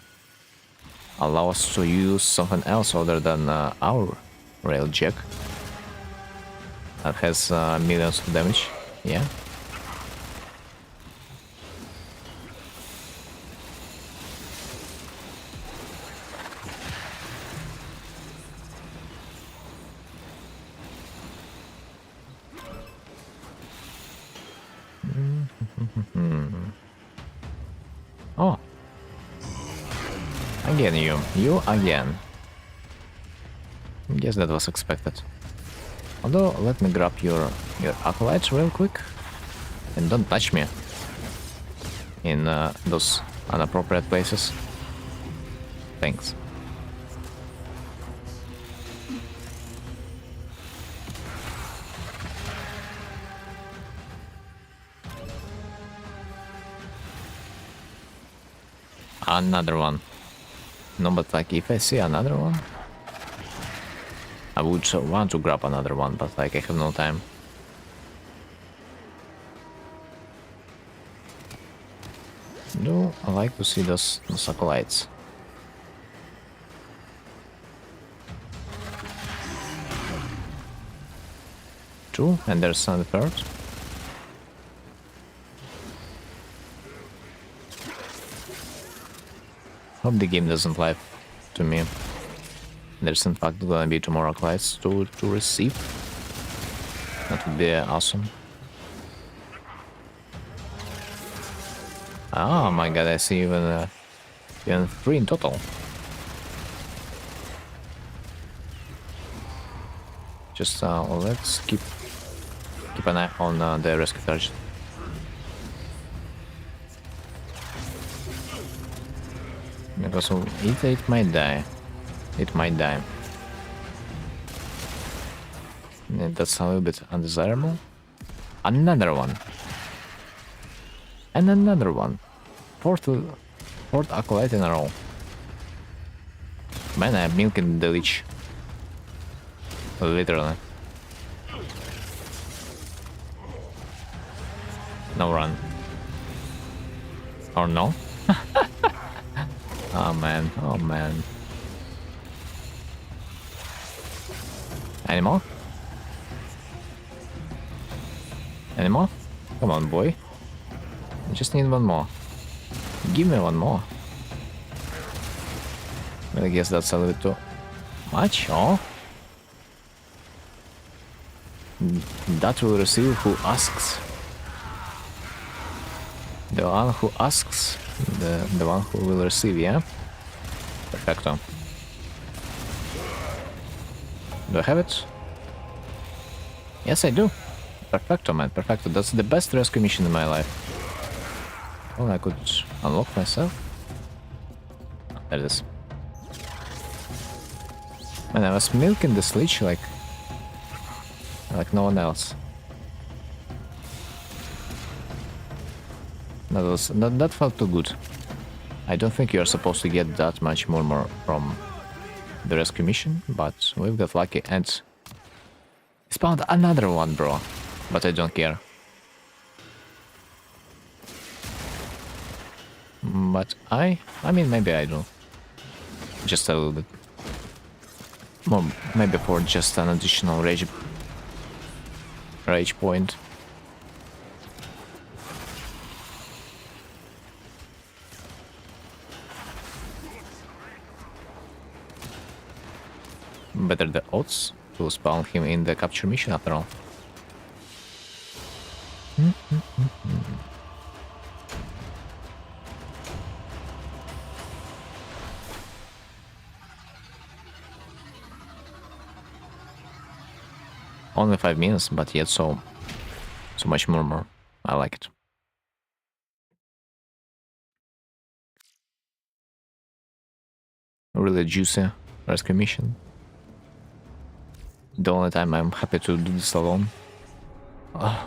Speaker 1: allow us to use something else other than our Railjack that has millions of damage. Yeah. Oh. Again, you again. Guess that was expected. Although, let me grab your acolytes real quick. And don't touch me in those inappropriate places. Thanks. Another one. No, but like if I see another one, I would want to grab another one, but like I have no time. No, I like to see those acolytes. Two, and there's the third. Hope the game doesn't lie to me. There's in fact gonna be 2 more acolytes to receive. That would be awesome. Oh my god, I see even 3 in total. Just let's keep an eye on the rescue target. Because it might die. It might die. And that's a little bit undesirable. Another one. And another one. Fourth acolyte in a row. Man, I'm milking the leech. Literally. No run. Or no? Oh man, oh man. Any more? Any more? Come on, boy. I just need one more. Give me one more. But I guess that's a little bit too much, oh? That will receive who asks. The one who asks, the one who will receive, yeah? Perfecto. Do I have it? Yes, I do. Perfecto, man, perfecto. That's the best rescue mission in my life. Oh, I could unlock myself. There it is. Man, I was milking this leech like no one else. That felt too good. I don't think you're supposed to get that much more from the rescue mission, but we've got lucky and spawned another one, bro. But I don't care. But I mean, maybe I do. Just a little bit. Well, maybe for just an additional rage point. Better the odds to spawn him in the capture mission after all. Only 5 minutes, but yet so much more. I like it. Really juicy rescue mission. The only time I'm happy to do this alone.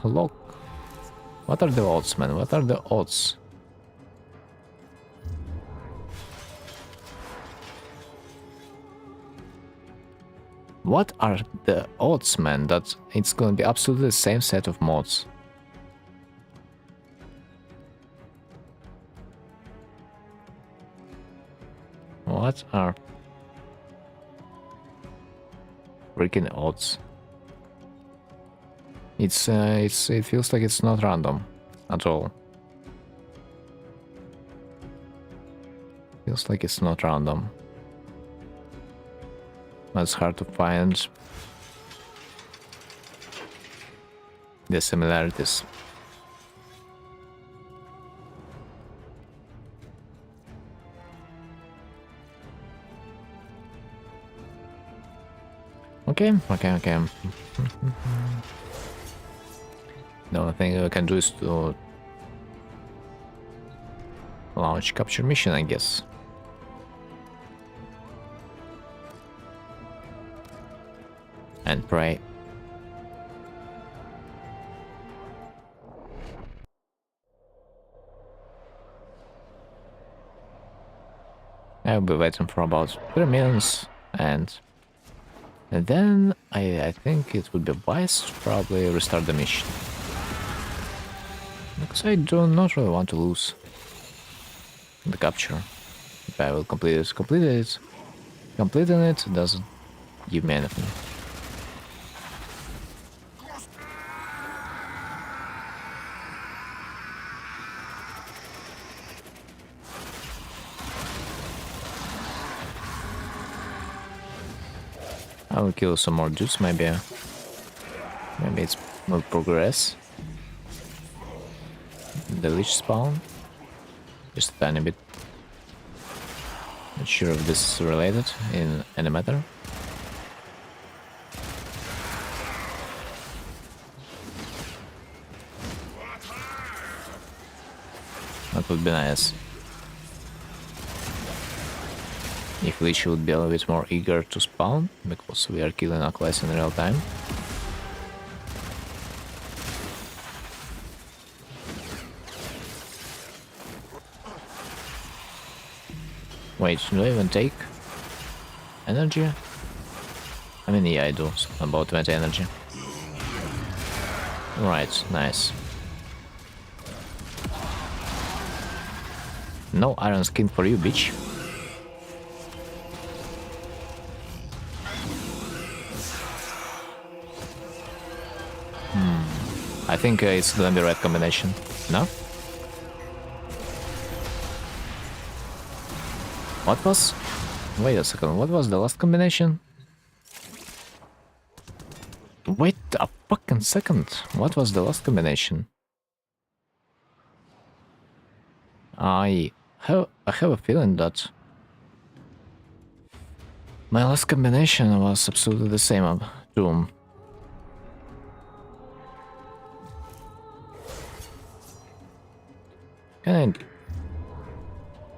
Speaker 1: Look. What are the odds, man? What are the odds? What are the odds, man, that it's gonna be absolutely the same set of mods? What are freaking odds? It feels like it's not random at all. Feels like it's not random. It's hard to find the similarities. Okay. The only thing we can do is to launch capture mission, I guess. And pray. I'll be waiting for about 3 minutes, and then I think it would be wise to probably restart the mission. Because I do not really want to lose the capture. If I will complete it. Completing it doesn't give me anything. I will kill some more dudes, maybe it will progress. The leech spawn. Just a tiny bit. Not sure if this is related in any matter. That would be nice. If Lich would be a little bit more eager to spawn, because we are killing our class in real time. Wait, do I even take energy? I mean, yeah, I do. About 20 energy. Right, nice. No iron skin for you, bitch. I think it's gonna be red combination. No? What was? Wait a second, what was the last combination? Wait a fucking second. What was the last combination? I have a feeling that my last combination was absolutely the same too.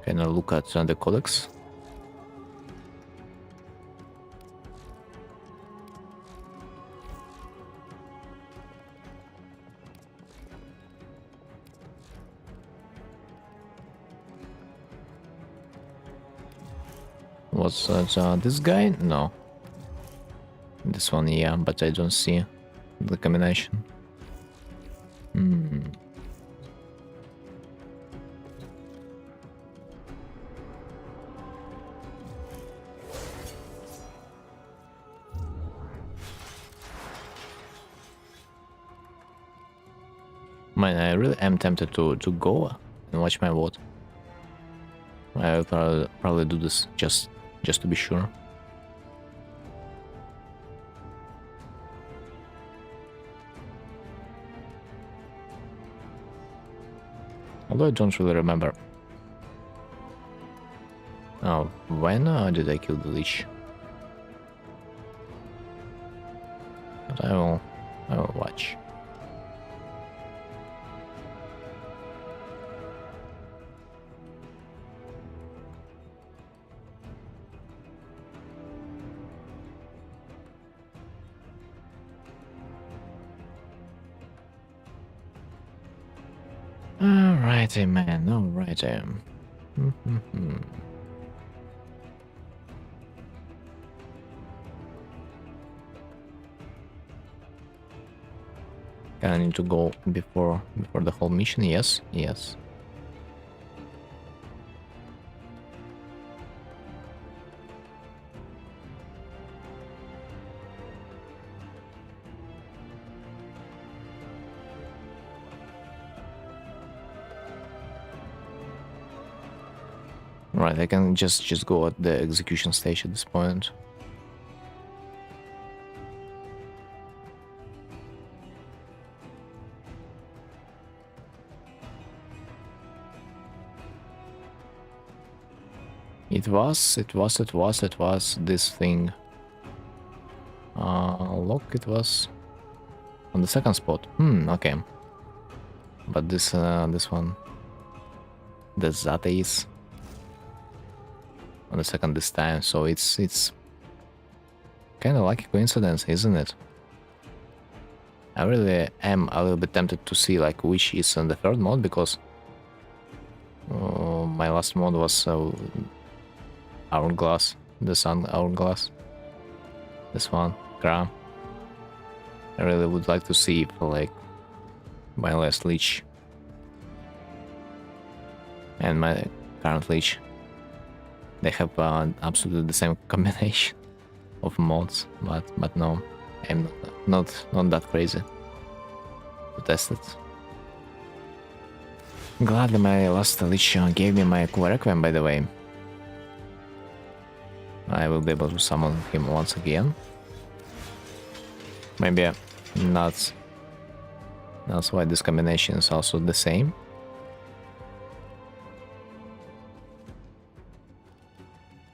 Speaker 1: Can I look at the codex? Was this guy? No. This one, yeah, but I don't see the combination. Man, I really am tempted to go and watch my VOD. I will probably do this just to be sure. Although I don't really remember. Oh, when did I kill the Lich? But I will watch. Alrighty, man, alrighty. I need to go before the whole mission. Yes, yes. Right, I can just go at the execution stage at this point. It was this thing. Look, it was on the second spot. Okay. But this one, the Zate is on the second this time, so it's kind of like a coincidence, isn't it? I really am a little bit tempted to see like which is on the third mod, because my last mod was Hourglass, the Sun Hourglass. This one, Gram. I really would like to see if like my last Lich and my current Lich, they have absolutely the same combination of mods, but no, I'm not that crazy to test it. Gladly my last Lich gave me my Kuva Requiem, by the way. I will be able to summon him once again. Maybe that's why this combination is also the same.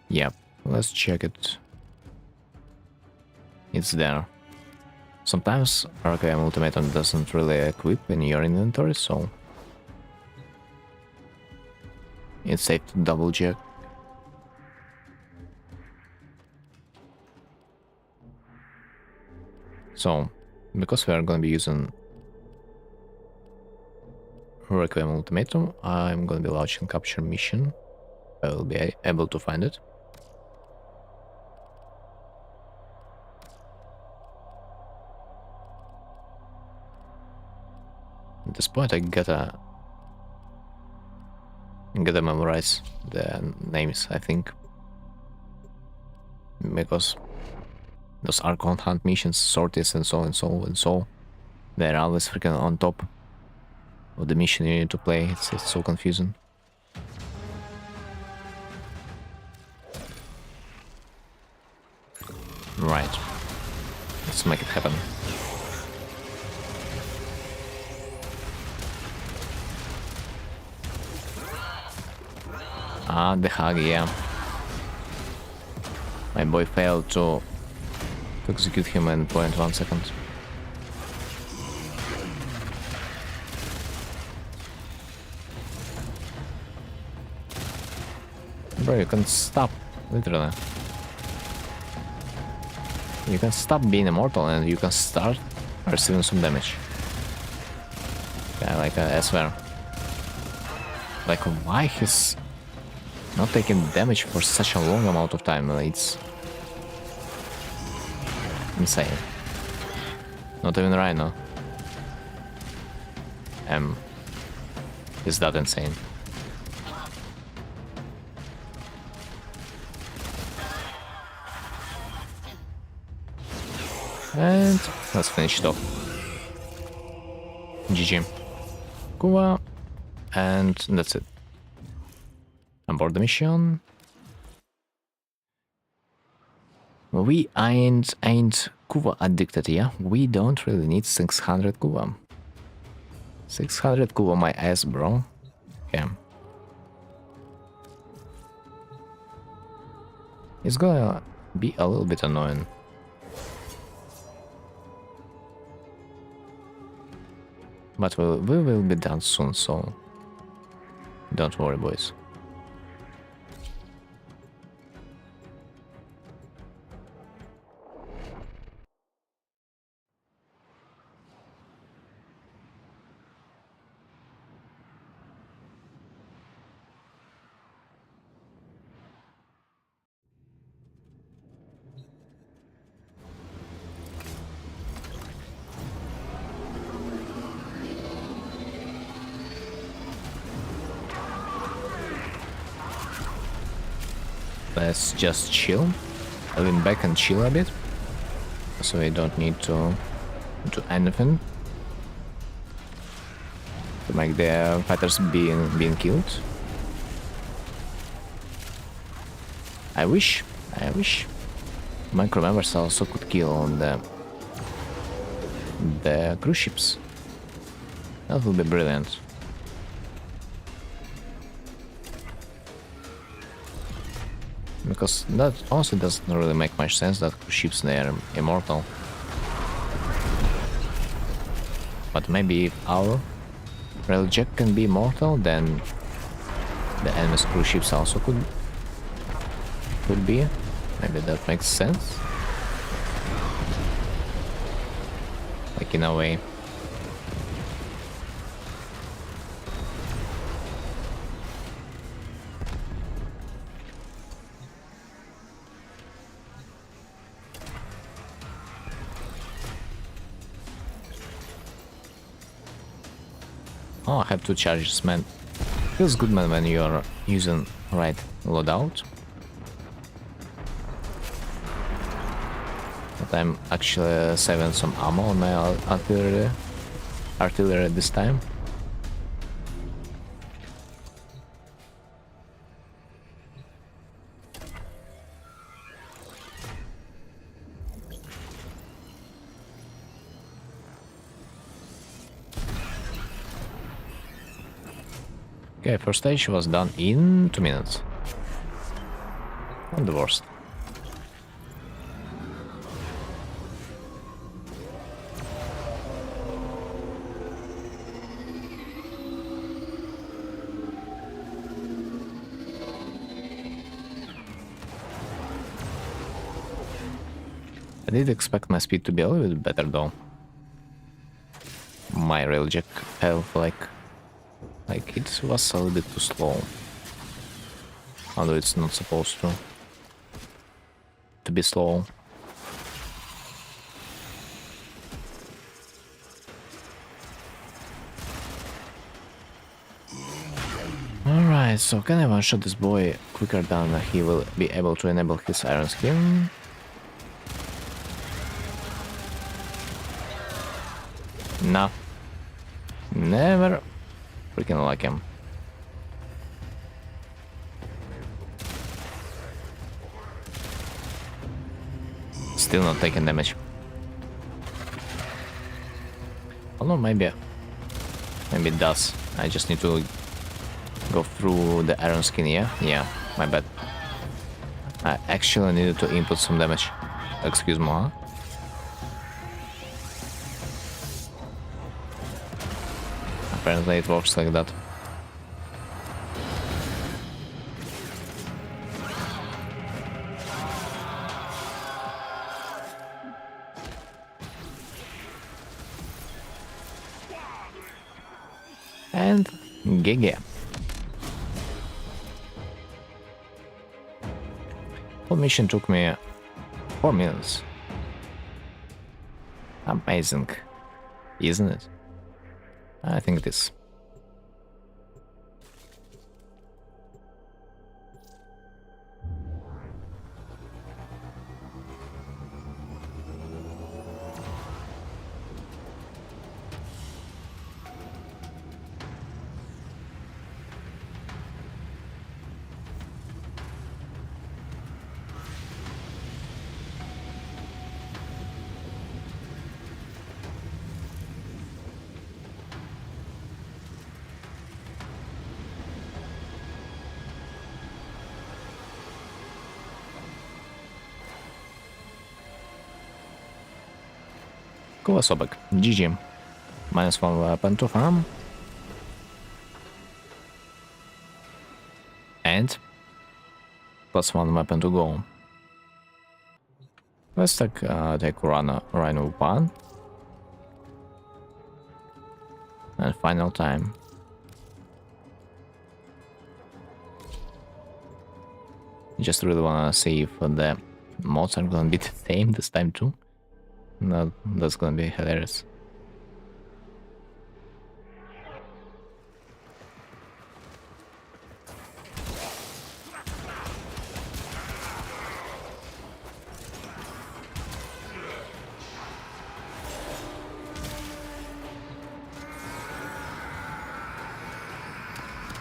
Speaker 1: Yep, let's check it. It's there. Sometimes Requiem Ultimatum doesn't really equip in your inventory, so it's safe to double check. So, because we are gonna be using Requiem Ultimatum, I'm gonna be launching Capture Mission. I will be able to find it. At this point, I gotta memorize the names, I think, because those Archon Hunt missions, sorties, and so, they're always freaking on top of the mission you need to play. It's so confusing. Right. Let's make it happen. Ah, the hug, yeah. My boy failed to execute him in 0.1 second. Bro, you can stop, literally. You can stop being immortal and you can start receiving some damage. Yeah, like I swear. Like, why he's not taking damage for such a long amount of time? It's insane. Not even Rhino. Is that insane? And let's finish it off. GG. Kuva. And that's it. Abort the mission. We ain't Kuva addicted, yeah? We don't really need 600 Kuva. 600 Kuva my ass, bro. Okay. It's gonna be a little bit annoying. But we will be done soon, so don't worry, boys. Let's just chill, lean back and chill a bit, so we don't need to do anything to make the fighters being killed. I wish my crew members also could kill on the cruise ships. That would be brilliant. Because that also doesn't really make much sense that cruise ships, they are immortal. But maybe if our railjack can be immortal, then the enemy's cruise ships also could be. Maybe that makes sense. Like, in a way. Oh, I have 2 charges, man. Feels good, man, when you're using right loadout. But I'm actually saving some ammo on my artillery this time. Okay, first stage was done in 2 minutes. Not the worst. did expect my speed to be a little bit better though. My railjack felt like it was a little bit too slow. Although it's not supposed to be slow. Alright, so can I one-shot this boy quicker than he will be able to enable his iron skin? No. Never freaking like him. Still not taking damage. Although maybe it does. I just need to go through the iron skin, yeah? Yeah, my bad. I actually needed to input some damage. Excuse me, huh? Apparently it works like that. And GG. Whole mission took me 4 minutes. Amazing, isn't it? I think it is. Cool osobek. GG. -1 weapon to farm. And +1 weapon to go. Let's take Rhino 1. And final time. Just really wanna see if the mods are gonna be the same this time too. No, that's gonna be hilarious.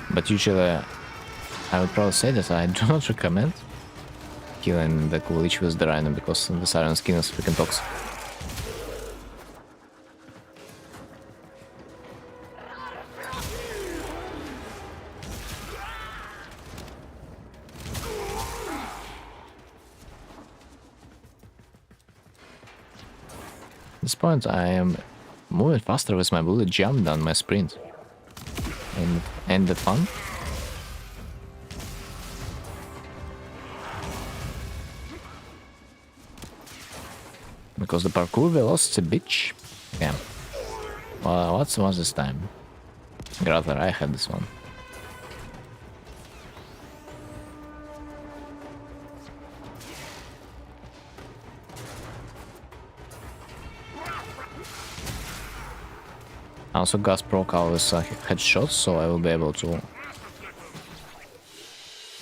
Speaker 1: But usually I would probably say that I do not recommend killing the Kulich with the Rhino because the Siren skin is freaking toxic. At this point I am moving faster with my bullet jump than my sprint. And the fun. Because the parkour velocity, bitch. Yeah. Well, what was this time? Rather, I had this one. I also got proc always headshots, so I will be able to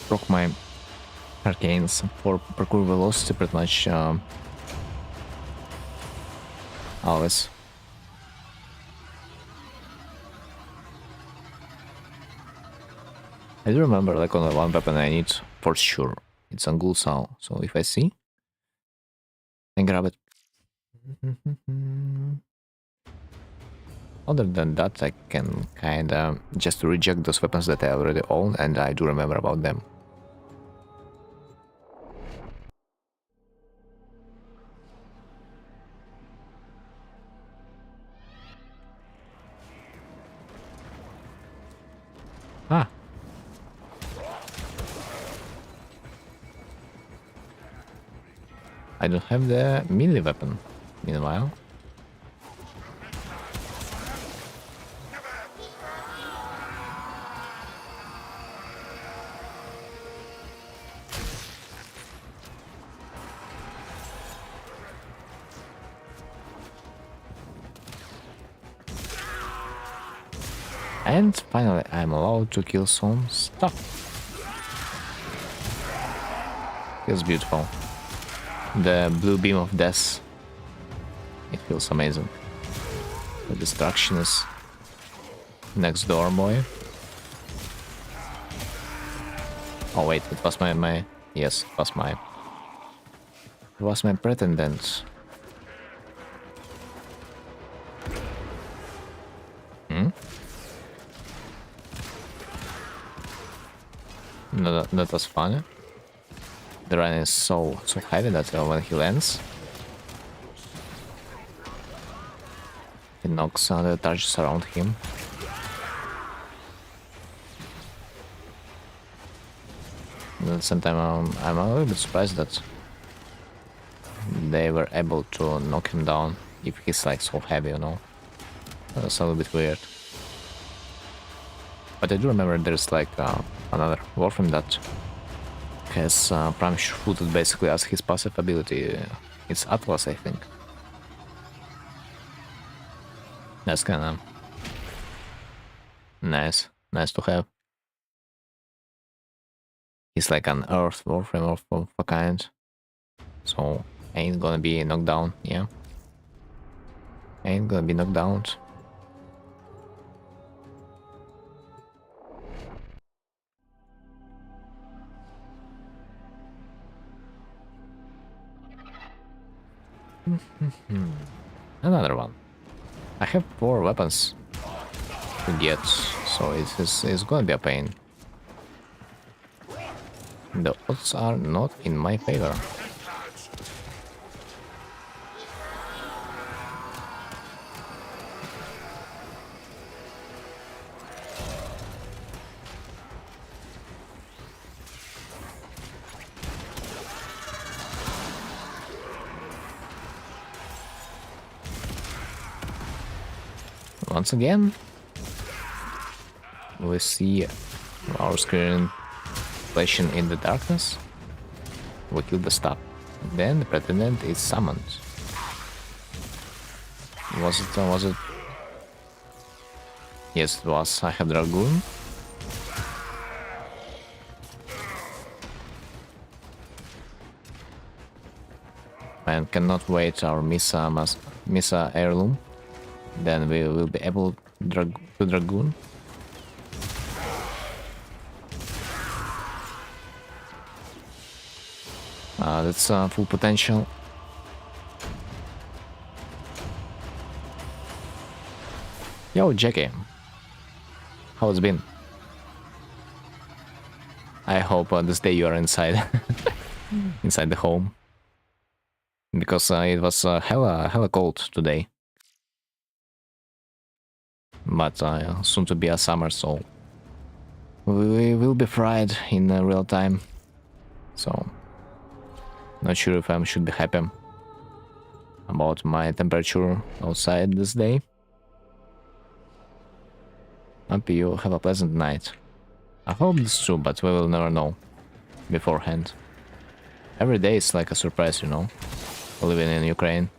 Speaker 1: proc my arcanes for parkour velocity pretty much always. I do remember like only one weapon I need for sure. It's on Ghoul Soul, so if I see, I grab it. Other than that, I can kinda just reject those weapons that I already own, and I do remember about them. Ah. I don't have the melee weapon, meanwhile. And finally, I'm allowed to kill some stuff. Feels beautiful. The blue beam of death. It feels amazing. The destruction is next door, boy. Oh wait, it was my yes, it was my pretendant. No, that was funny. The run is so heavy that when he lands, it knocks the targets around him. And at the same time, I'm a little bit surprised that they were able to knock him down if he's like so heavy, you know. That's a little bit weird. But I do remember there's like another Warframe that has Prime Footed basically as his passive ability. It's Atlas, I think. That's kinda nice to have. He's like an Earth Warframe of a kind, so ain't gonna be knocked down, yeah. Ain't gonna be knocked down. Another one. I have 4 weapons to get, so it's gonna be a pain. The odds are not in my favor. Once again, we see our screen flashing in the darkness. We kill the stop. Then the pretendant is summoned. Was it? Yes, it was. I have Dragoon. And cannot wait our Misa heirloom. Then we will be able to Dragoon. That's full potential. Yo, Jackie. How it's been? I hope this day you are inside. Inside the home. Because it was hella cold today. But soon to be a summer, so we will be fried in real time. So not sure if I should be happy about my temperature outside this day. Hope you have a pleasant night. I hope this too, but we will never know beforehand. Every day is like a surprise, you know, living in Ukraine.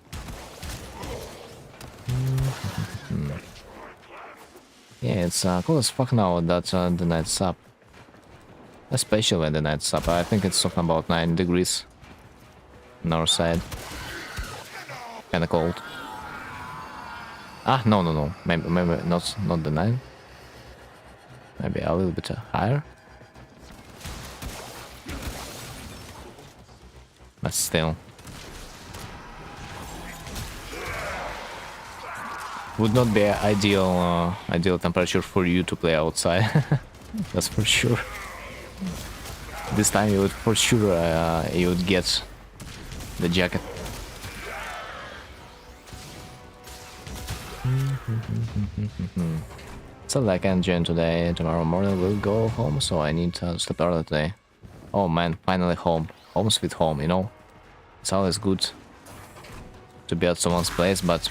Speaker 1: Yeah, it's cool as fuck now that the night's up. Especially when the night's up. I think it's talking about 9 degrees on our side. Kinda cold. Ah, no. Maybe not the 9. Maybe a little bit higher. But still. Would not be ideal temperature for you to play outside. That's for sure. This time you would for sure you would get the jacket. So I can join today. Tomorrow morning we'll go home, so I need to sleep early today. Oh man, finally home. Home sweet home, you know. It's always good to be at someone's place, but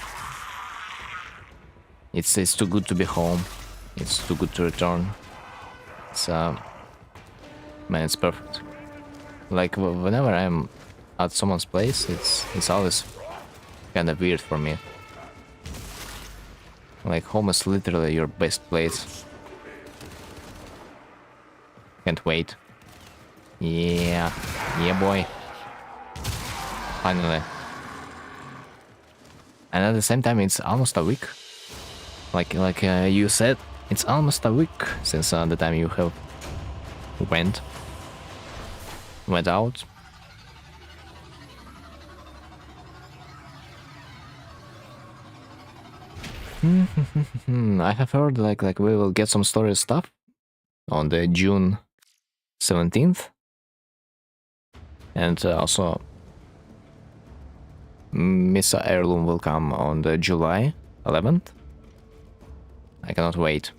Speaker 1: it's too good to be home. It's too good to return. It's man, it's perfect. Like whenever I'm at someone's place, it's always kind of weird for me. Like home is literally your best place. Can't wait. Yeah, yeah, boy. Finally. And at the same time, it's almost a week. Like you said, it's almost a week since the time you have went out. I have heard like we will get some story stuff on the June 17th, and also Missa Heirloom will come on the July 11th. I cannot wait.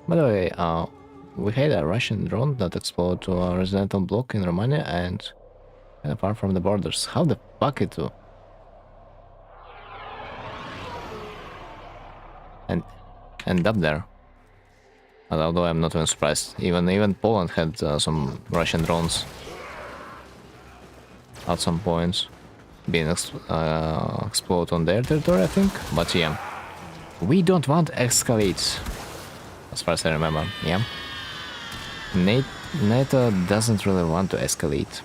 Speaker 1: By the way, we had a Russian drone that exploded to a residential block in Romania and kind of far from the borders. How the fuck it do? And end up there. Although I'm not even surprised. Even Poland had some Russian drones at some points being exploded on their territory, I think. But yeah, we don't want escalate, as far as I remember. Yeah, NATO doesn't really want to escalate.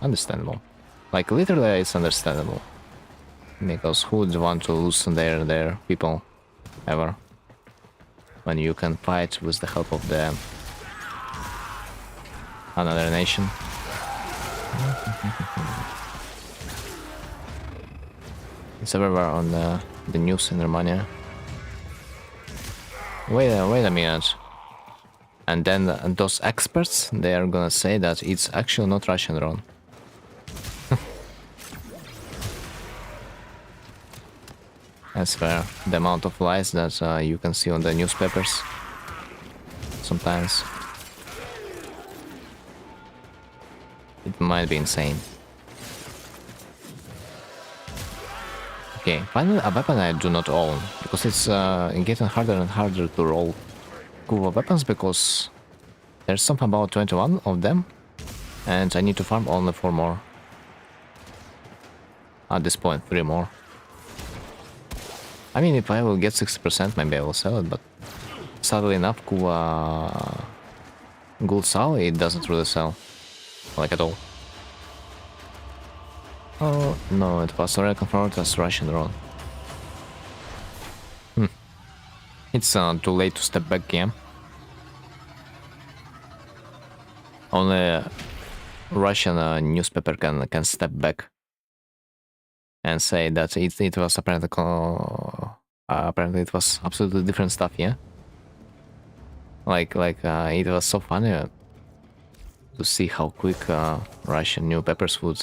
Speaker 1: Understandable. Like literally, it's understandable. Because who would want to lose their people ever? When you can fight with the help of the another nation. It's everywhere on the news in Romania. Wait a minute. And then those experts, they are gonna say that it's actually not Russian drone. That's fair. The amount of lies that you can see on the newspapers sometimes. It might be insane. Okay, finally a weapon I do not own, because it's getting harder and harder to roll cool weapons, because there's something about 21 of them, and I need to farm only 4 more. At this point, 3 more. I mean, if I will get 60%, maybe I will sell it, but sadly enough, Gold Sal, it doesn't really sell. Like at all. Oh, no, it was already confirmed as Russian drone. It's too late to step back, yeah. Only Russian newspaper can step back and say that it was apparently it was absolutely different stuff, yeah. Like it was so funny to see how quick Russian newspapers would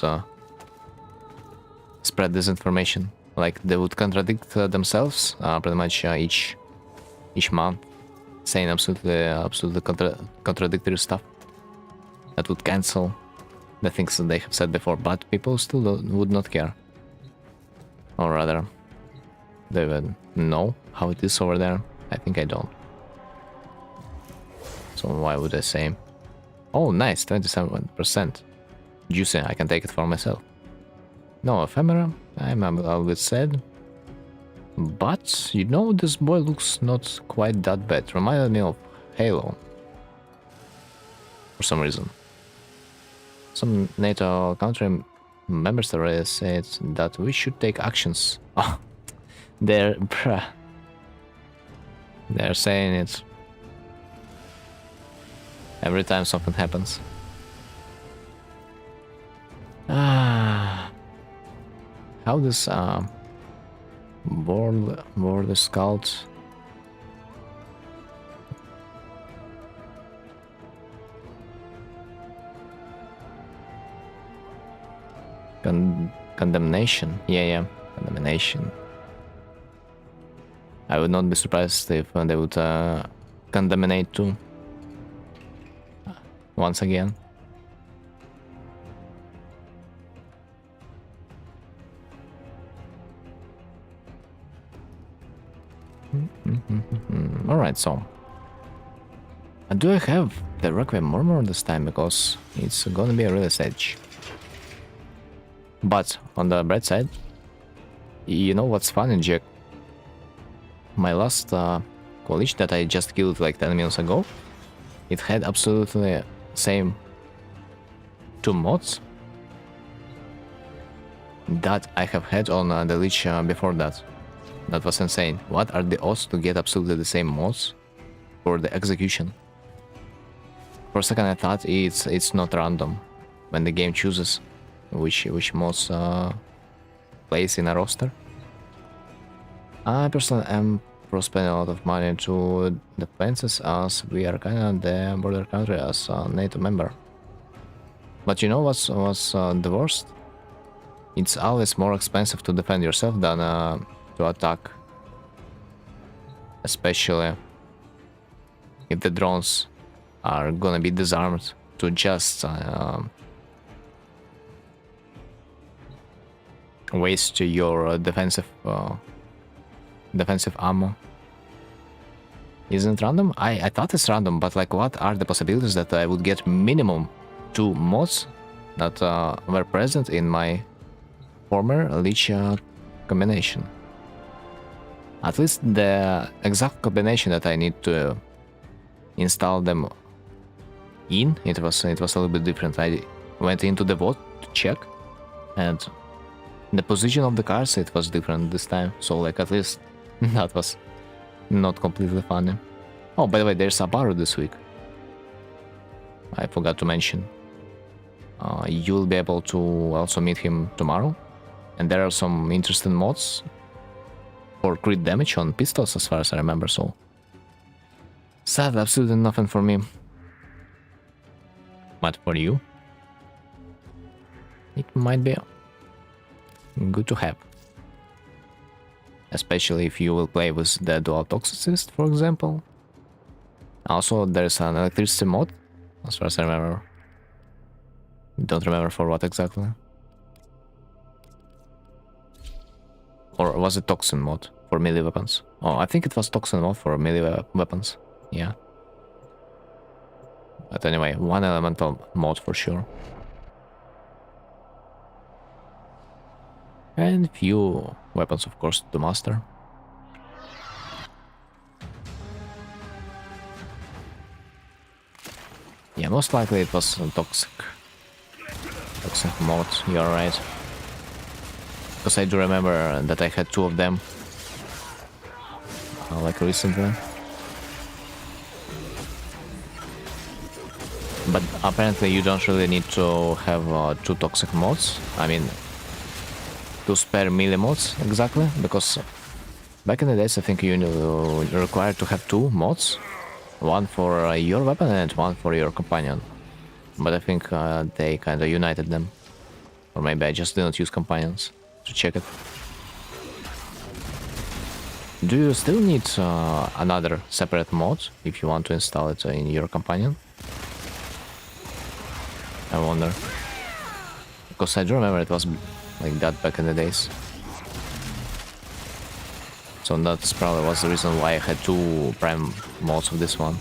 Speaker 1: spread this information. Like they would contradict themselves pretty much each month, saying absolutely contradictory stuff that would cancel the things that they have said before, but people still would not care. Or rather, they would know how it is over there. I think I don't. So why would I say? Oh, nice, 27%. Juicy, I can take it for myself. No ephemera, I'm a little bit sad. But, you know, this boy looks not quite that bad. Reminded me of Halo. For some reason. Some NATO country members already said that we should take actions. Oh, they're saying it every time something happens. How this border scout condemnation? Yeah, condemnation. I would not be surprised if they would can dominate too. Once again. Alright, so do I have the Requiem Murmur this time? Because it's gonna be a really stage. But on the bright side, you know what's funny, Jack? My last college that I just killed like 10 minutes ago, it had absolutely same 2 mods that I have had on the Lich before that. That was insane. What are the odds to get absolutely the same mods for the execution? For a second I thought it's not random when the game chooses which mods place in a roster. I personally am pro spending a lot of money to defenses as we are kinda the border country as a NATO member. But you know what's the worst? It's always more expensive to defend yourself than to attack. Especially if the drones are gonna be disarmed to just waste your defensive ammo. Isn't it random? I thought it's random, but like what are the possibilities that I would get minimum 2 mods that were present in my former Lich combination? At least the exact combination that I need to install them in, it was a little bit different. I went into the vote to check, and the position of the cards, it was different this time. So like at least that was not completely funny. Oh, by the way, there's Abaru this week. I forgot to mention. You'll be able to also meet him tomorrow. And there are some interesting mods for crit damage on pistols as far as I remember, so sad, absolutely nothing for me. But for you, it might be good to have. Especially if you will play with the dual toxicist, for example. Also, there's an electricity mod, as far as I remember. Don't remember for what exactly. Or was it toxin mod for melee weapons? Oh, I think it was toxin mod for melee weapons. Yeah. But anyway, one elemental mod for sure. And few weapons, of course, to master. Yeah, most likely it was a toxic mod, you're right. Because I do remember that I had 2 of them, like recently. But apparently you don't really need to have 2 toxic mods. I mean, 2 spare melee mods, exactly, because back in the days I think you required to have 2 mods. One for your weapon and one for your companion. But I think they kind of united them. Or maybe I just didn't use companions to check it. Do you still need another separate mod if you want to install it in your companion? I wonder. Because I do remember it was like that back in the days. So that's probably was the reason why I had 2 prime mods of this one.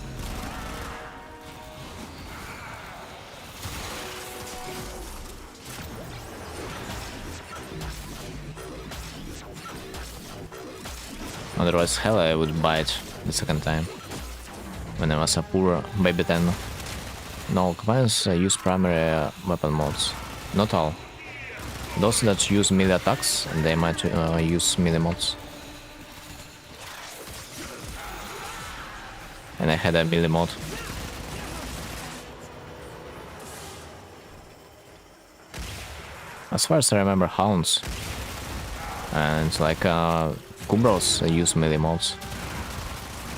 Speaker 1: Otherwise, hell, I would buy it the second time. When I was a poor baby 10. No, companions use primary weapon mods. Not all. Those that use melee attacks, they might use melee mods. And I had a melee mod. As far as I remember, Hounds and like Kubros use melee mods.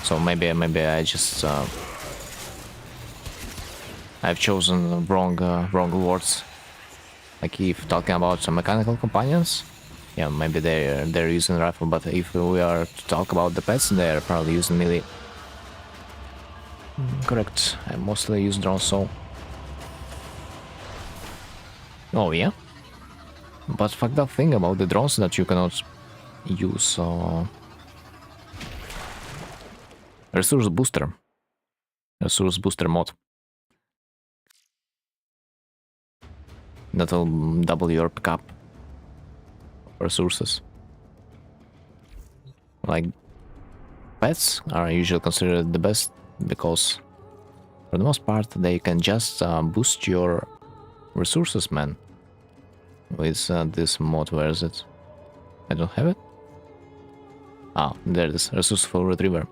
Speaker 1: So maybe I just I've chosen wrong words. Like if talking about some mechanical companions, yeah, maybe they're using rifle. But if we are to talk about the pets, they're probably using melee. Correct. I mostly use drones, so... Oh, yeah? But fucked up thing about the drones that you cannot use resource booster. Resource booster mod. That will double your pickup resources. Like, pets are usually considered the best because for the most part they can just boost your resources, man. With this mod, where is it? I don't have it. Ah, there it is. Resourceful Retriever.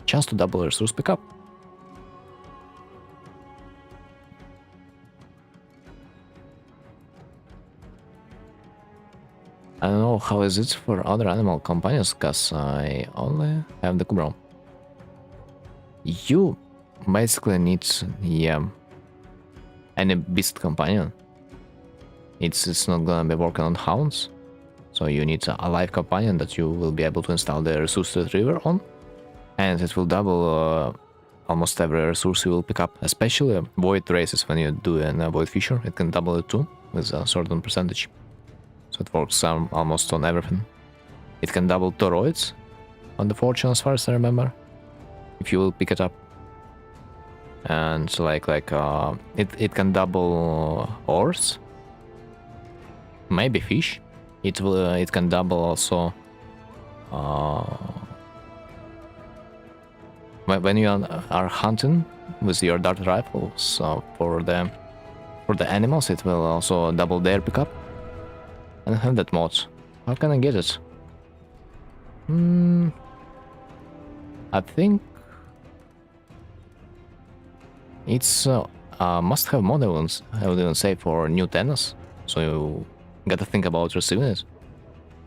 Speaker 1: Chance to double resource pickup. I don't know how is it for other animal companions, cause I only have the Kubrow. You basically need, yeah, any beast companion. It's not gonna be working on hounds, so you need a live companion that you will be able to install the resource retriever on, and it will double almost every resource you will pick up, especially void races. When you do a void feature, it can double it too with a certain percentage. So it works almost on everything. It can double toroids on the fortune, as far as I remember, if you will pick it up. And it can double ores, maybe fish. It can double also when you are hunting with your dart rifles for the animals. It will also double their pickup. I don't have that mod. How can I get it? I think it's must-have mod, I would even say, for new tennis. So you gotta think about receiving it.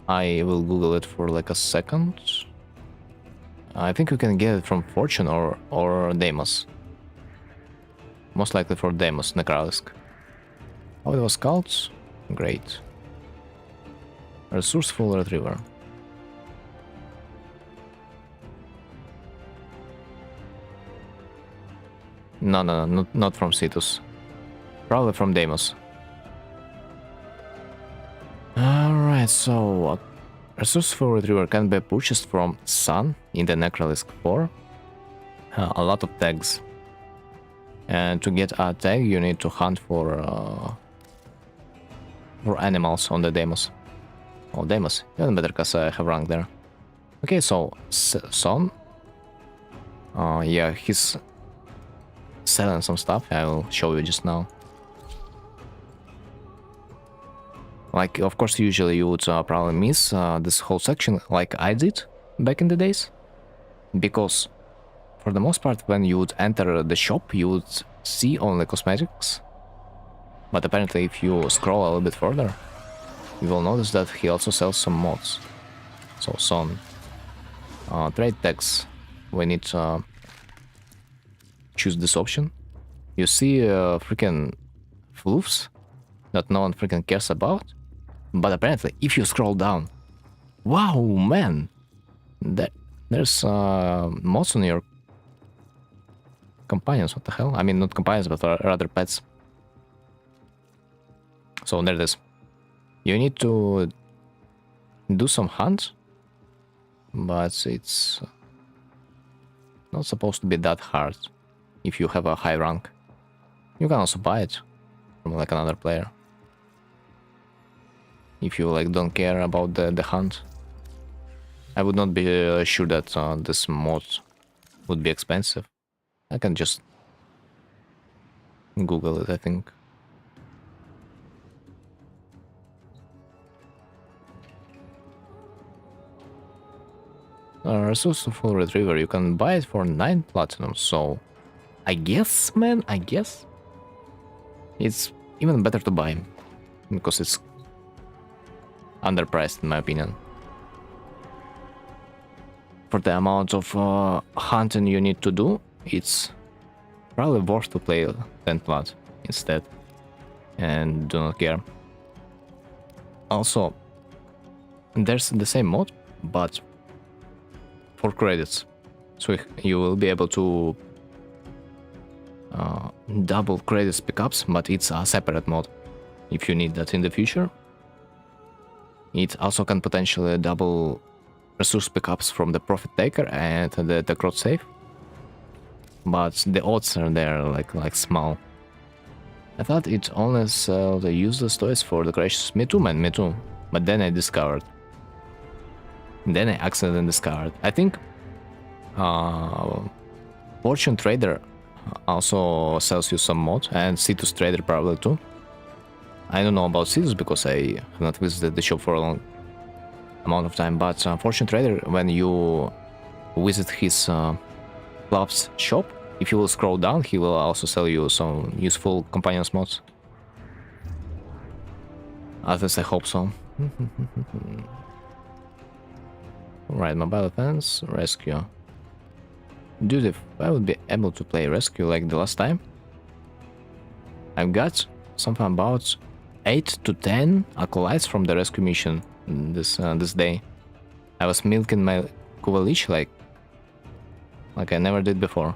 Speaker 1: I will Google it for like a second. I think you can get it from Fortune or Deimos. Most likely for Deimos, Necralisk. Oh, it was called? Great. Resourceful Retriever. No, not from Cetus. Probably from Deimos. Alright, so Resourceful Retriever can be purchased from Sun in the Necralisk 4. A lot of tags. And to get a tag, you need to hunt for animals on the Deimos. Oh, Deimos, even better because I have rank there. Okay, so Son. Yeah, he's selling some stuff. I will show you just now. Like, of course, usually you would probably miss this whole section, like I did back in the days, because for the most part, when you would enter the shop, you would see only cosmetics. But apparently, if you scroll a little bit further, you will notice that he also sells some mods. So, Son. Trade tags. We need to choose this option. You see freaking floofs that no one freaking cares about. But apparently, if you scroll down, wow, man, there's mods on your companions. What the hell? I mean, not companions, but rather pets. So there it is. You need to do some hunts, but it's not supposed to be that hard if you have a high rank. You can also buy it from like another player if you like don't care about the hunt. I would not be sure that this mod would be expensive. I can just Google it, I think. Resourceful Retriever, you can buy it for 9 platinum, so I guess, man, I guess it's even better to buy because it's underpriced in my opinion. For the amount of hunting you need to do, it's probably worth to play 10 plat instead and do not care. Also, there's the same mod, but for credits. So you will be able to double credits pickups, but it's a separate mod if you need that in the future. It also can potentially double resource pickups from the Profit Taker and the Techrot Safe, but the odds are there like small. I thought it only sell the useless toys for the crashes. Me too, man, me too. But then I discovered. Then I accidentally discovered. I think Fortune Trader also sells you some mod, and Cetus Trader probably too. I don't know about Cetus because I have not visited the shop for a long amount of time, but Fortune Trader, when you visit his Love's shop, if you will scroll down, he will also sell you some useful companions mods. At least I hope so. Right, mobile defense, rescue. Dude, if I would be able to play rescue like the last time, I've got something about 8 to 10 acolytes from the rescue mission this day. I was milking my Kuvalich like I never did before.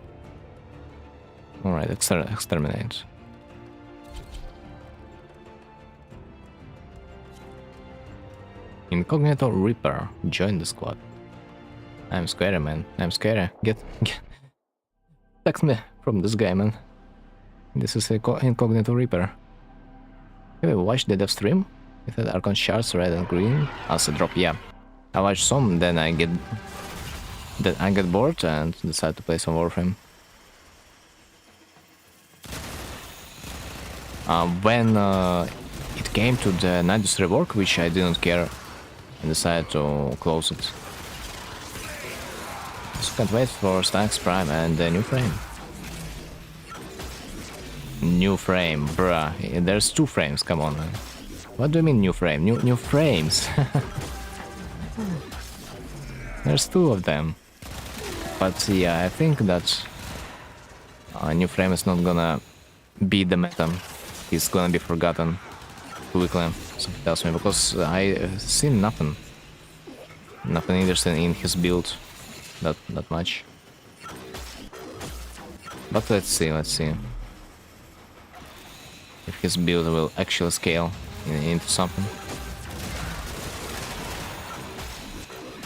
Speaker 1: Alright, exterminate. Incognito Reaper, join the squad. I'm scary, man. I'm scary. Get text me from this guy, man. This is Incognito Reaper. Have you watched the dev stream? It had Archon shards, red and green. As a drop, yeah. I watched some, then I get bored and decide to play some Warframe. When it came to the Nidus rework, which I didn't care, I decided to close it. So can't wait for Styx Prime and the new frame. New frame, bruh. There's 2 frames, come on, man. What do you mean new frame? New frames. There's 2 of them. But yeah, I think that a new frame is not gonna be the meta. It's gonna be forgotten quickly, something tells me, because I seen nothing interesting in his build that much. But let's see if his build will actually scale into something.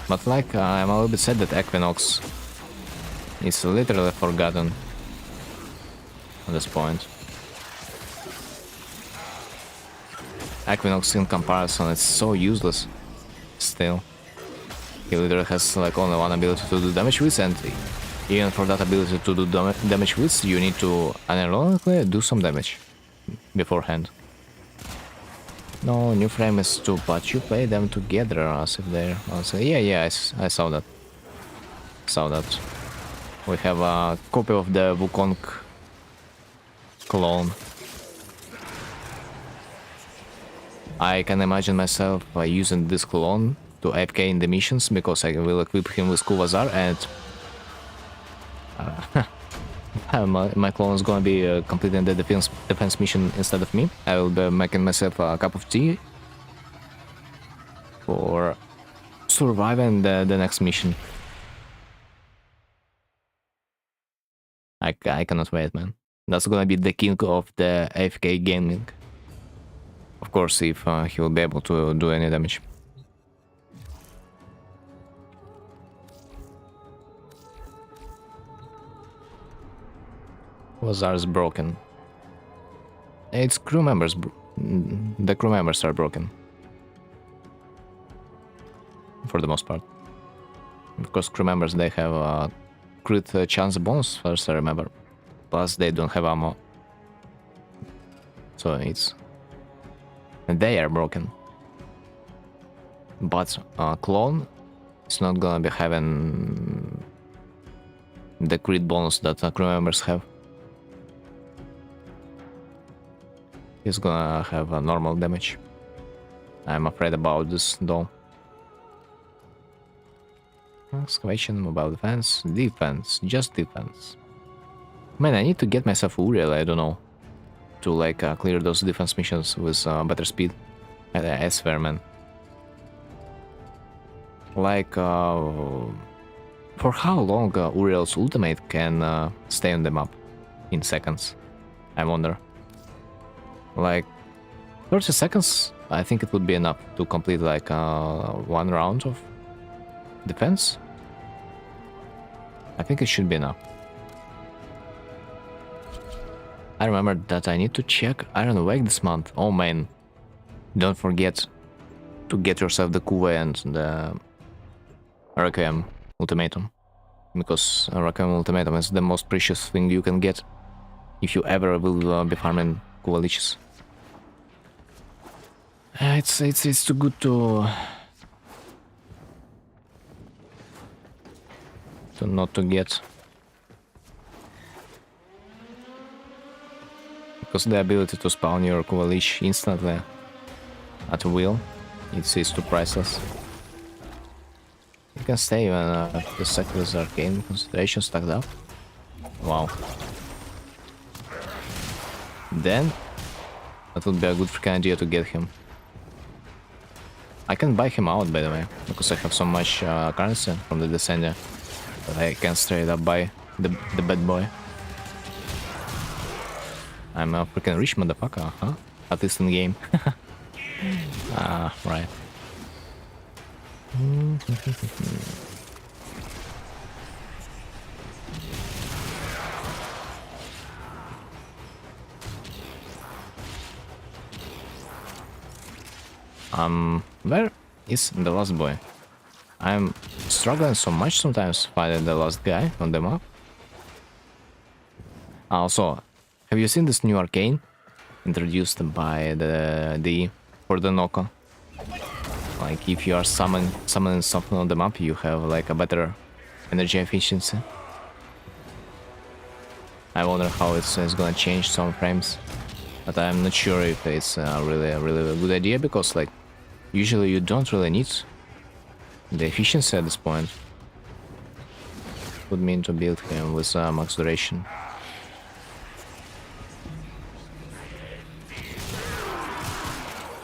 Speaker 1: But like, I'm a little bit sad that Equinox is literally forgotten at this point. Equinox in comparison, it's so useless still. He literally has like only one ability to do damage with, and even for that ability to do damage with, you need to unironically do some damage beforehand. No, new frame is 2, but you play them together as if they're... Yeah, I saw that. We have a copy of the Wukong clone. I can imagine myself using this clone to AFK in the missions, because I will equip him with Kuvazar, and my clone is gonna be completing the defense mission instead of me. I will be making myself a cup of tea for surviving the next mission. I cannot wait, man. That's gonna be the king of the AFK gaming. Of course, if he will be able to do any damage. Wazar is broken. It's crew members. The crew members are broken. For the most part. Because crew members, they have a crit chance bonus, first I remember. Plus they don't have ammo. So it's... they are broken. But clone is not gonna be having the crit bonus that crew members have. He's gonna have a normal damage. I'm afraid about this though. Excavation, mobile defense, just defense. Man, I need to get myself Uriel, I don't know. To like clear those defense missions with better speed. I swear, man. Like, for how long Uriel's ultimate can stay on the map? in seconds? I wonder. Like 30 seconds, I think it would be enough to complete like one round of defense. I think it should be enough. I remember that I need to check Iron Wake this month. Oh man, don't forget to get yourself the Kuve and the Requiem Ultimatum. Because Requiem Ultimatum is the most precious thing you can get if you ever will be farming Kuve Leeches. It's too good to not to get. Because the ability to spawn your Kuve Leech instantly at will, it's too priceless. You can stay even if the set with Arcane Concentration stacked up. Wow. Then that would be a good freaking idea to get him. I can buy him out, by the way, because I have so much currency from the Descendia that I can straight up buy the bad boy. I'm a freaking rich motherfucker, huh? At least in game. Ah, right. Where is the last boy? I'm struggling so much sometimes finding the last guy on the map. Also, have you seen this new arcane introduced by the for the Noko? Like if you are summoning something on the map, you have like a better energy efficiency. I wonder how it's gonna change some frames, but I'm not sure if it's really a good idea, because like usually you don't really need the efficiency at this point. Would mean to build him with max duration.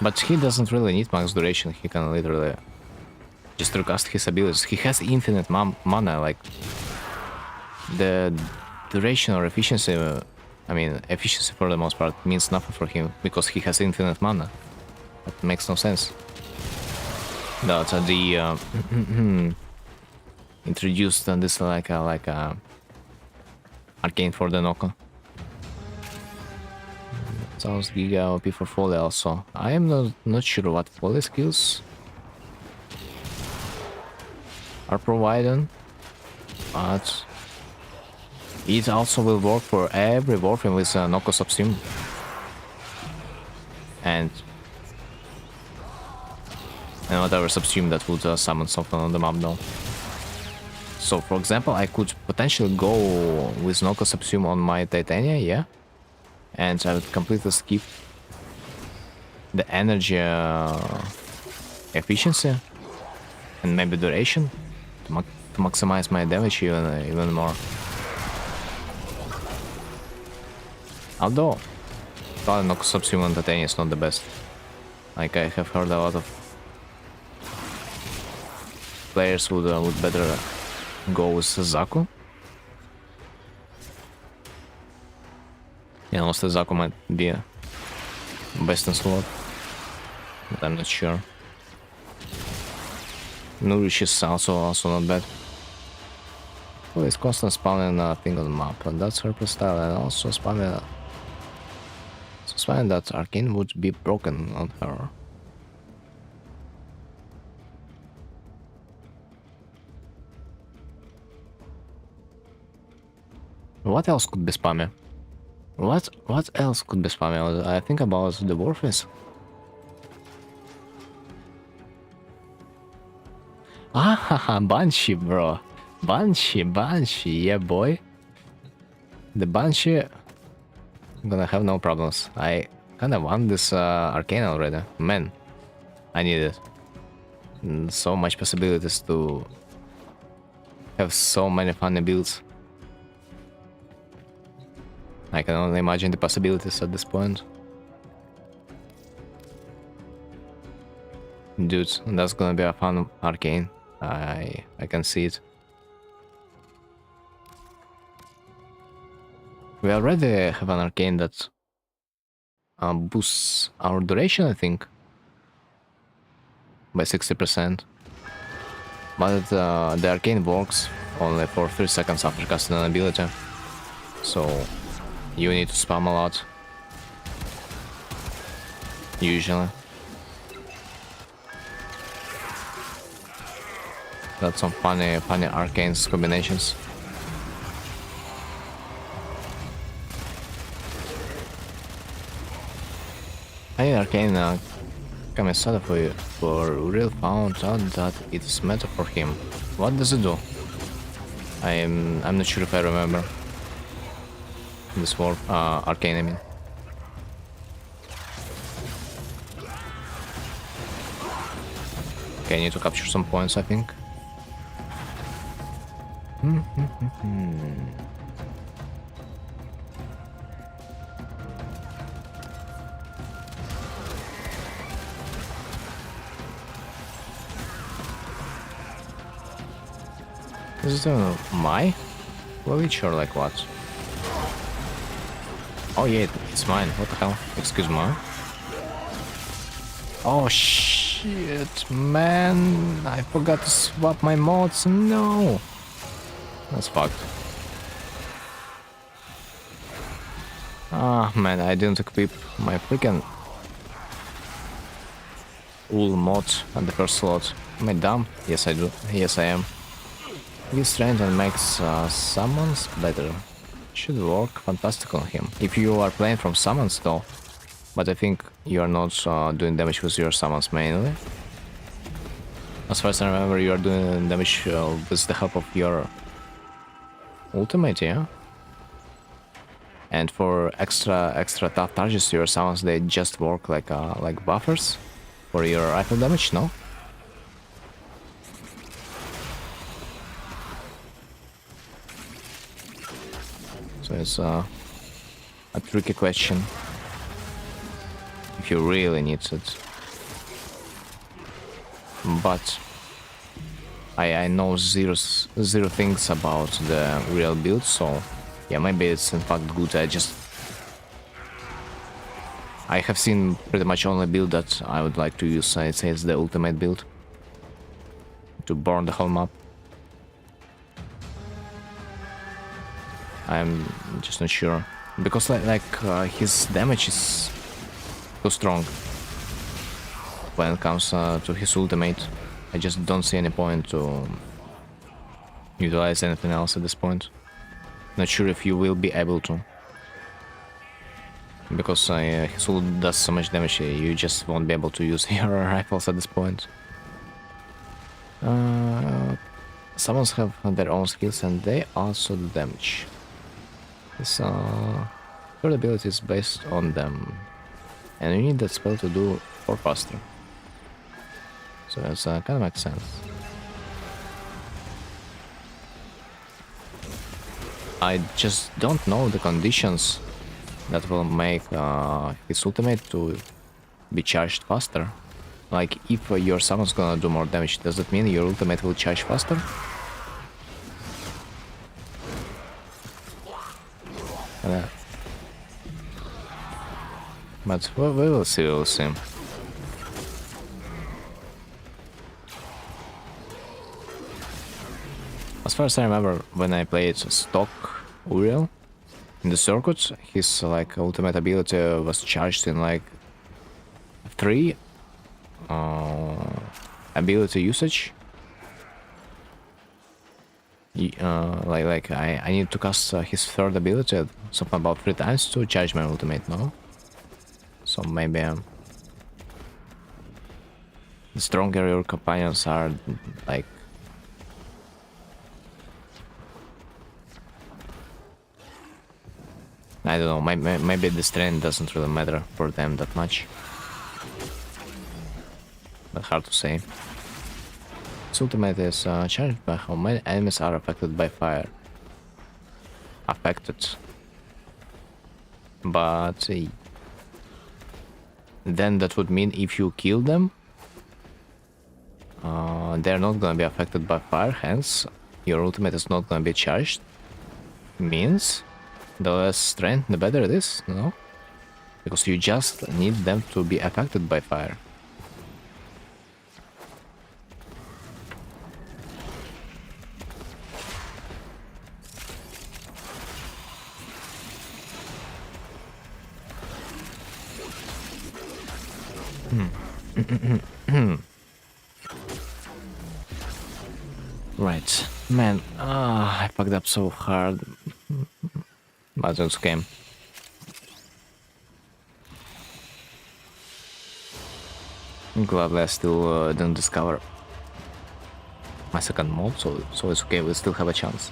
Speaker 1: But he doesn't really need max duration, he can literally just recast his abilities. He has infinite mana, like the duration or efficiency, I mean efficiency for the most part means nothing for him, because he has infinite mana. That makes no sense. That the introduced this like a arcane for the Noko. Sounds Giga OP for Foley also. I am not sure what Foley skills are provided, but it also will work for every Warframe with Noko Subsume. And whatever Subsume that would summon something on the map now. So for example, I could potentially go with Noko Subsume on my Titania, yeah? And I would completely skip the energy efficiency and maybe duration to maximize my damage even more. Although probably Noko Subsume on Titania is not the best. Like I have heard a lot of players would better go with Zaku. Yeah, also Zaku might be best in slot, but I'm not sure. Nourish is also not bad. Well, it's constant spamming thing on the map, and that's her style, and also spamming that arcane would be broken on her. What else could be spammy? What else could be spammy? I think about the Warface. Ah, haha, Banshee, bro. Banshee, yeah, boy. The Banshee, I'm gonna have no problems. I kinda want this arcane already. Man, I need it. So much possibilities to have so many funny builds. I can only imagine the possibilities at this point. Dude, that's gonna be a fun arcane. I can see it. We already have an arcane that boosts our duration, I think, by 60%. But the arcane works only for 3 seconds after casting an ability. So you need to spam a lot. Usually. That's some funny arcanes combinations. I need arcane Kamisada for real found out that it's meta for him. What does it do? I'm not sure if I remember. This word, arcane, I mean. Okay, I need to capture some points, I think. Is it my village or like what? Oh yeah, it's mine. What the hell? Excuse me. Oh shit, man. I forgot to swap my mods. No. That's fucked. Ah, man, I didn't equip my freaking wool mod at the first slot. Am I dumb? Yes, I do. Yes, I am. Gives strength and makes summons better. Should work fantastic on him. If you are playing from summons though. But I think you are not doing damage with your summons mainly. As far as I remember, you are doing damage with the help of your ultimate, yeah? And for extra tough targets, your summons, they just work like buffers for your rifle damage, no? So it's a tricky question. If you really need it. But I know zero things about the real build, so yeah, maybe it's in fact good. I have seen pretty much only build that I would like to use. I'd say it's the ultimate build to burn the whole map. I'm just not sure because his damage is too strong when it comes to his ultimate. I just don't see any point to utilize anything else at this point. Not sure if you will be able to, because his ult does so much damage, you just won't be able to use your rifles at this point. Summons have their own skills and they also do damage. This third ability is based on them, and you need that spell to do 4 faster. So it's kind of makes sense. I just don't know the conditions that will make his ultimate to be charged faster. Like, if your summon's gonna do more damage, does that mean your ultimate will charge faster? But we will see, we'll see. As far as I remember, when I played stock Uriel in the circuit, his ultimate ability was charged in 3 ability usage. I need to cast his third ability something about 3 times to charge my ultimate, no? So maybe the stronger your companions are, I don't know, maybe the strength doesn't really matter for them that much. But hard to say. Its ultimate is charged by how many enemies are affected by fire. Affected. But then that would mean if you kill them, they're not gonna be affected by fire, hence your ultimate is not gonna be charged. Means The less strength, the better it is, no? Because you just need them to be affected by fire. Right. Man, I fucked up so hard. But it's okay. I'm glad I still didn't discover my second mod, so it's okay, we still have a chance.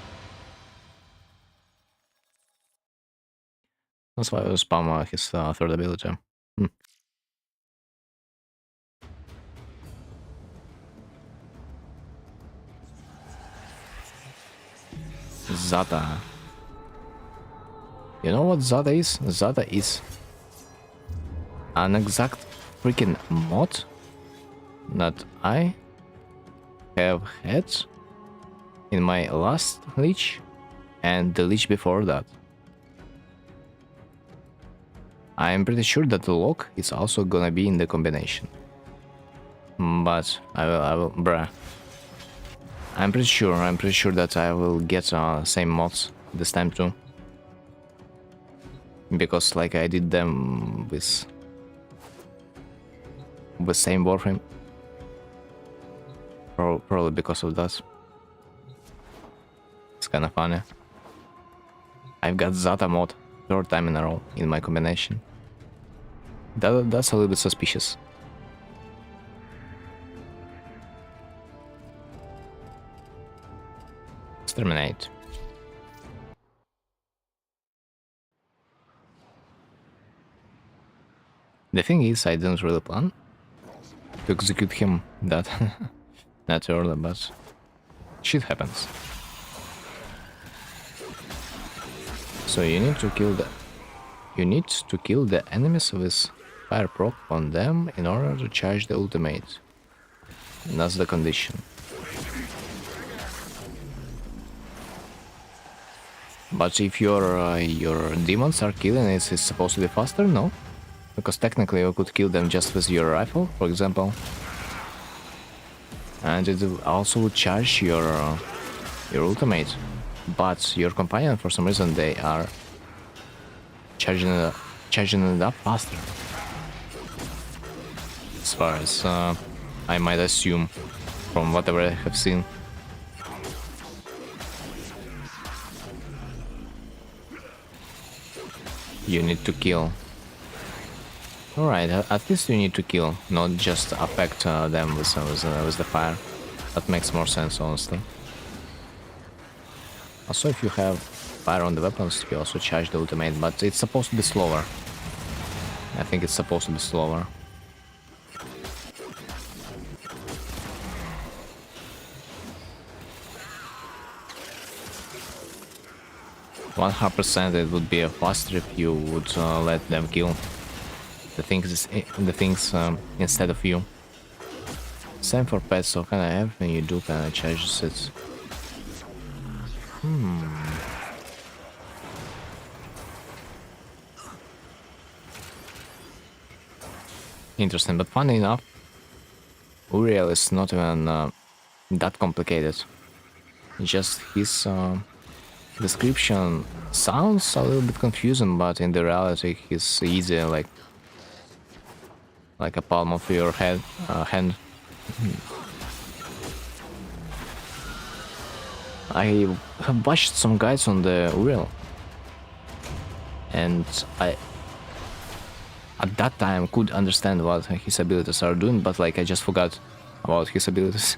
Speaker 1: That's why I spam his third ability. Zata. You know what Zata is? Zata is an exact freaking mod that I have had in my last Lich and the Lich before that. I'm pretty sure that the lock is also gonna be in the combination. But I will, bruh. I'm pretty sure that I will get same mods this time too. Because like I did them with same Warframe. Probably because of that. It's kinda funny. I've got Zata mod third time in a row in my combination. That's a little bit suspicious. Exterminate. The thing is, I didn't really plan to execute him that early, but shit happens. So you need to kill the enemies with fire proc on them in order to charge the ultimate. And that's the condition. But if your demons are killing, is it supposed to be faster? No. Because technically you could kill them just with your rifle, for example. And it also would charge your ultimate. But your companion, for some reason, they are charging it up faster. As far as I might assume from whatever I have seen. You need to kill. Alright, at least you need to kill, not just affect them with the fire. That makes more sense, honestly. Also, if you have fire on the weapons, you also charge the ultimate, but it's supposed to be slower. I think it's supposed to be slower. %, it would be faster if you would let them kill the things instead of you. Same for pets, so kind of everything you do kind of changes it. Interesting, but funny enough, Uriel is not even that complicated. Just his description sounds a little bit confusing, but in the reality he's easy, like a palm of your hand. I have watched some guides on the Uriel, and I at that time could understand what his abilities are doing, but like I just forgot about his abilities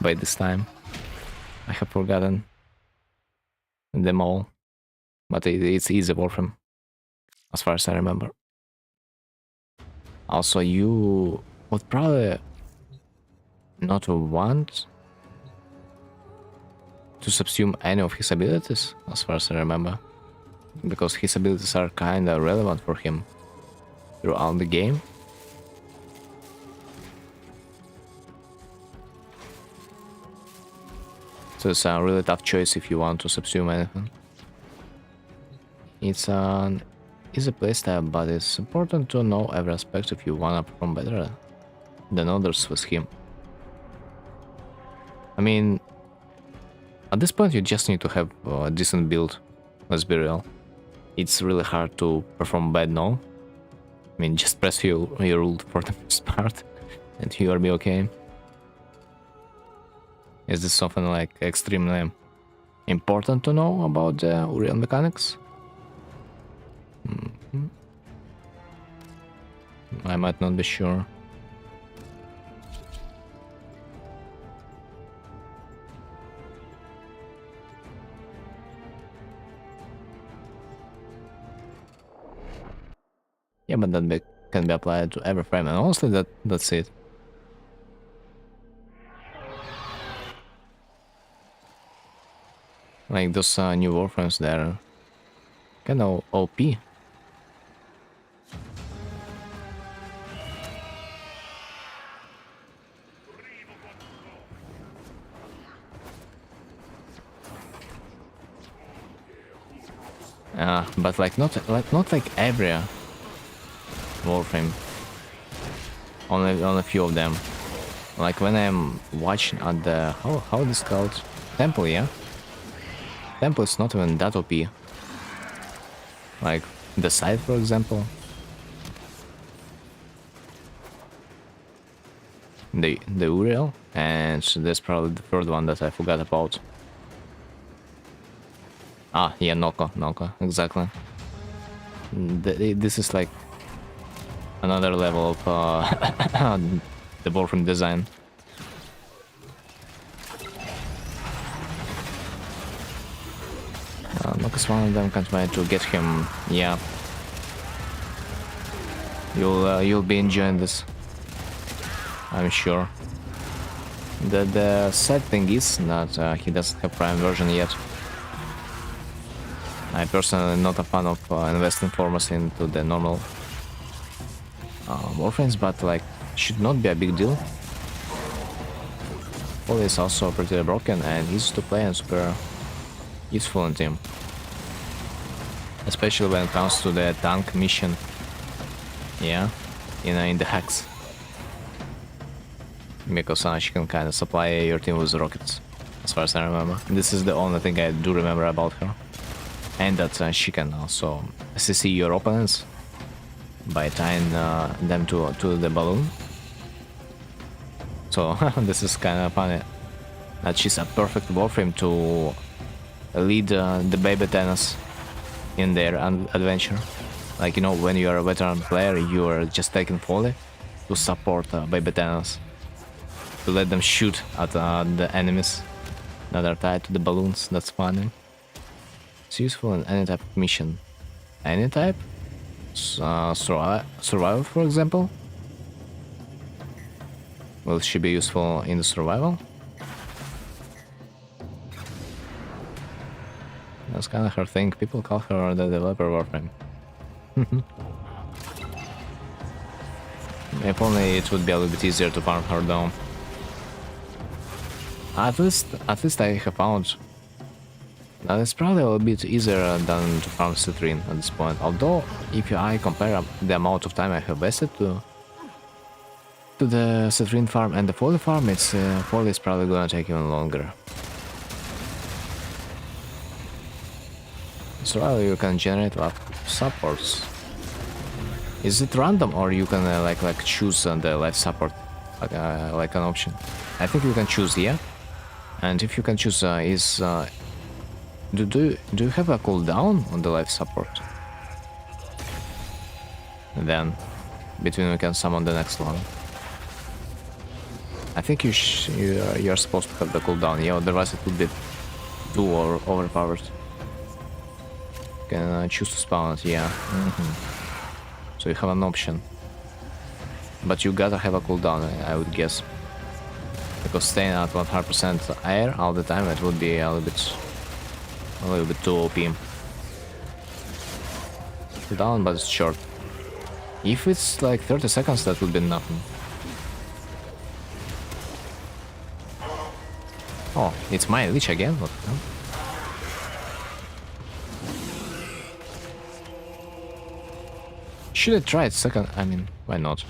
Speaker 1: by this time. I have forgotten them all, but it's easy Warframe, as far as I remember. Also, you would probably not want to subsume any of his abilities, as far as I remember, because his abilities are kinda relevant for him throughout the game. So it's a really tough choice if you want to subsume anything. It's an easy playstyle, but it's important to know every aspect if you wanna perform better than others with him. I mean, at this point you just need to have a decent build, let's be real. It's really hard to perform bad now. I mean, just press your ult for the most part and you will be okay. Is this something like extremely important to know about the Uriel mechanics? I might not be sure. Yeah, but that can be applied to every frame, and honestly, that's it. Like those new warframes, they're kind of OP. But like not like every warframe. Only a few of them. Like when I'm watching at the how is it called? Temple, yeah. Temple is not even that OP. Like the side, for example. The Uriel, and there's probably the third one that I forgot about. Ah, yeah, Noko, exactly. This is like another level of the Warframe design. Because one of them can try to get him. Yeah, you'll be enjoying this, I'm sure. The sad thing is that he doesn't have Prime version yet. I personally not a fan of investing formers into the normal Warframes, but like should not be a big deal. All is also pretty broken and easy to play and super useful in team, especially when it comes to the tank mission. Yeah, in the hacks, because she can kind of supply your team with rockets, as far as I remember. This is the only thing I do remember about her. And that she can also CC your opponents by tying them to the balloon. So this is kind of funny that she's a perfect warframe to lead the baby tennis in their adventure. Like, you know, when you're a veteran player, you're just taking Foley to support baby tennis, to let them shoot at the enemies that are tied to the balloons. That's funny. It's useful in any type of mission. Any type? Survival, for example? Will she be useful in the survival? That's kind of her thing. People call her the developer warframe. If only it would be a little bit easier to farm her down. At least I have found that it's probably a little bit easier than to farm Citrine at this point. Although, if I compare the amount of time I have vested to the Citrine farm and the Foley farm, it's Foley is probably gonna take even longer. So you can generate like supports. Is it random or you can like choose the life support like an option? I think you can choose, yeah. And if you can choose, do you have a cooldown on the life support? And then between we can summon the next one. I think you're supposed to have the cooldown, yeah. Otherwise it would be too overpowered. You can choose to spawn it, yeah. So you have an option, but you gotta have a cooldown, I would guess, because staying at 100% air all the time, it would be a little bit too OP. Cooldown, but it's short. If it's like 30 seconds, that would be nothing. Oh, it's my Lich again? What the hell? Should I try it second? I mean, why not?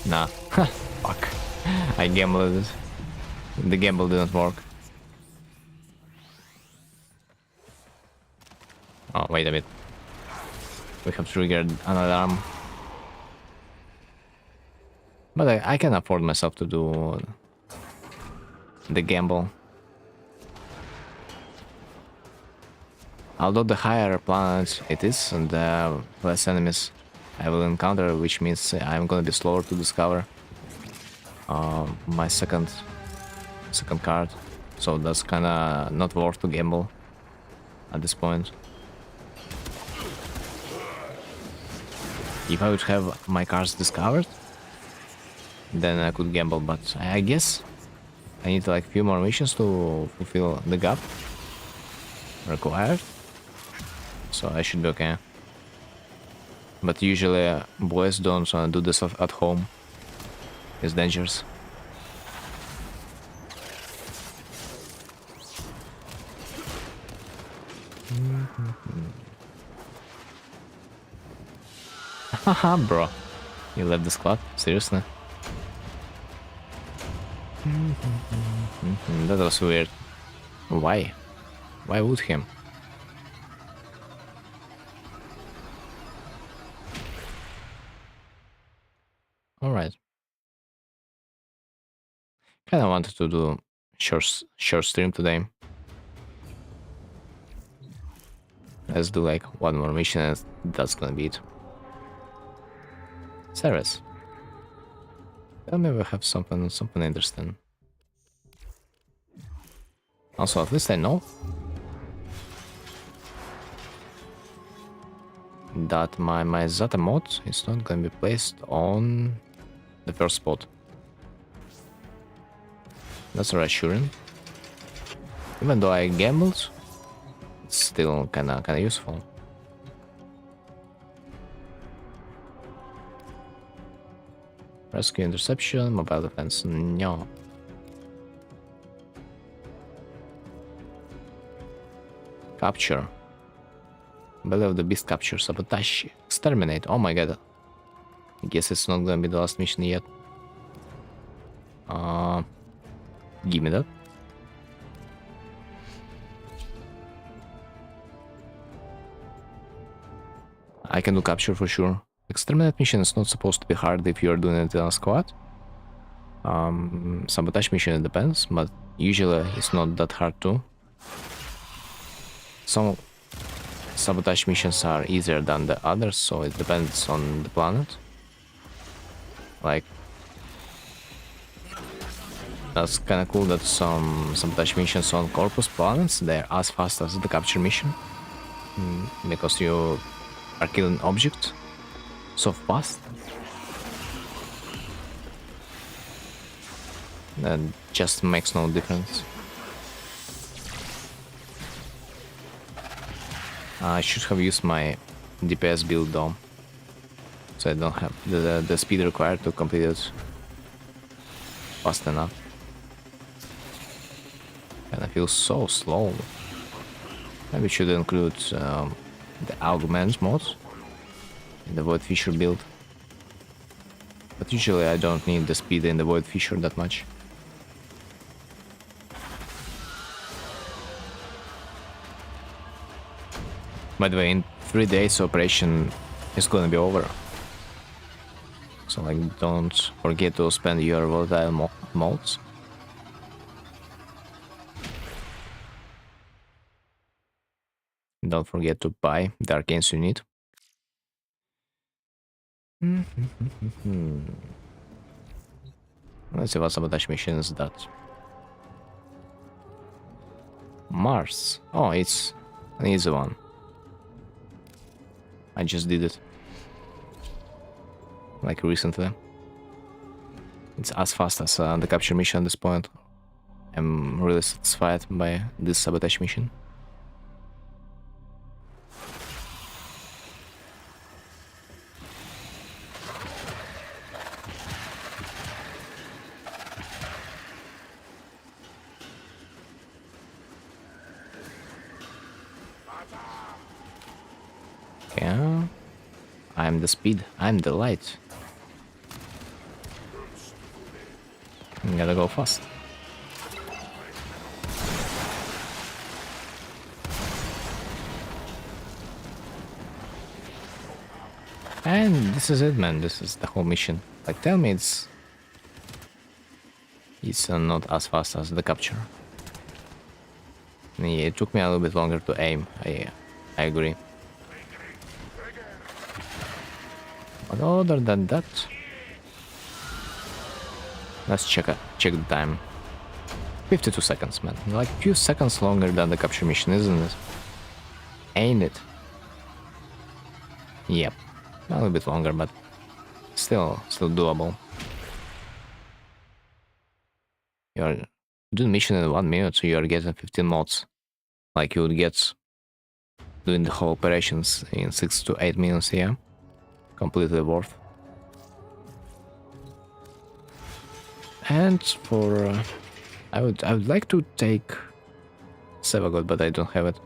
Speaker 1: Nah. Fuck. I gambled it. The gamble didn't work. Oh, wait a bit. We have triggered an alarm. But I can afford myself to do the gamble. Although the higher planet it is, and the less enemies I will encounter, which means I'm gonna be slower to discover my second card. So that's kinda not worth to gamble at this point. If I would have my cards discovered, then I could gamble, but I guess I need like a few more missions to fulfill the gap required. So I should be okay. But usually boys don't do this at home. It's dangerous. Haha, bro. You left the squad? Seriously? That was weird. Why? Why would him? Alright. Kinda wanted to do short stream today. Let's do like one more mission and that's gonna be it. Ceres. Tell me we have something interesting. Also, at least I know that my Zata mod is not gonna be placed on the first spot. That's reassuring. Even though I gambled, it's still kinda useful. Rescue, interception, mobile defense, no. Capture. Belly of the Beast capture, sabotage, exterminate. Oh my god. I guess it's not gonna be the last mission yet. Give me that. I can do capture for sure. Exterminate mission is not supposed to be hard if you're doing it in a squad. Sabotage mission, it depends, but usually it's not that hard too. Some sabotage missions are easier than the others, so it depends on the planet. Like, that's kinda cool that some sabotage missions on Corpus planets, they're as fast as the capture mission. Because you are killing objects so fast. That just makes no difference. I should have used my DPS build though, so I don't have the speed required to complete it fast enough. And I feel so slow. Maybe should include the augment mod in the Void Fissure build. But usually I don't need the speed in the Void Fissure that much. By the way, in 3 days operation is gonna be over. So like, don't forget to spend your volatile mods. Don't forget to buy the arcanes you need. Let's see what sabotage mission is that. Mars. Oh, it's an easy one. I just did it. Like recently. It's as fast as the capture mission at this point. I'm really satisfied by this sabotage mission. Yeah. I'm the speed. I'm the light. You gotta go fast. And this is it, man. This is the whole mission. Like, tell me it's not as fast as the capture. Yeah, it took me a little bit longer to aim. I agree. But other than that, let's check the time. 52 seconds, man. Like a few seconds longer than the capture mission, isn't it? Ain't it? Yep. A little bit longer, but still doable. You're doing mission in 1 minute, so you're getting 15 mods. Like you would get doing the whole operations in 6 to 8 minutes, yeah. Completely worth. And for I would like to take Sevagot, but I don't have it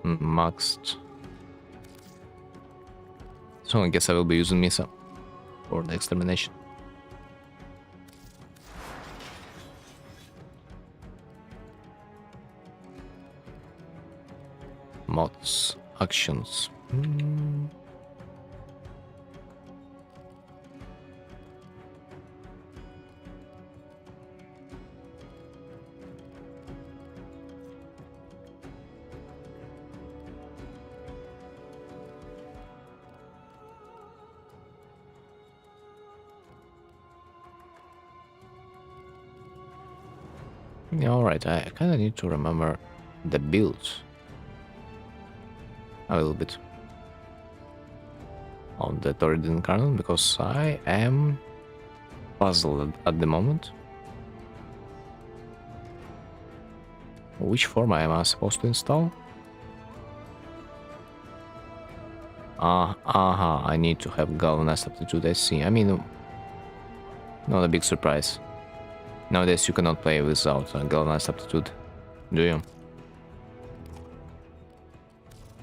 Speaker 1: maxed. So I guess I will be using Misa for the extermination. Mods, actions. Yeah, alright, I kind of need to remember the builds a little bit on the Torridon kernel, because I am puzzled at the moment. Which form am I supposed to install? I need to have galvanized aptitude, I see. I mean, not a big surprise. Nowadays you cannot play without galvanized aptitude, do you?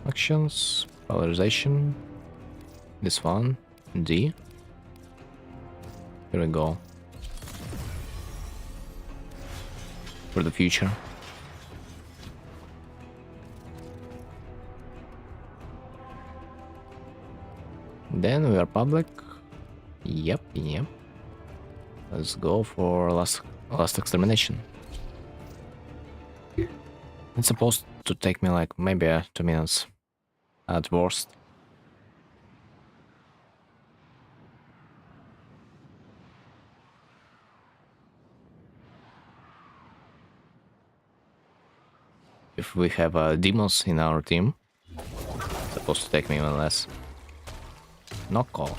Speaker 1: Actions, polarization, this one, D. Here we go. For the future. Then we are public. Yep. Let's go for last extermination. It's supposed to take me like maybe 2 minutes at worst. If we have demons in our team, it's supposed to take me even less. Knock call.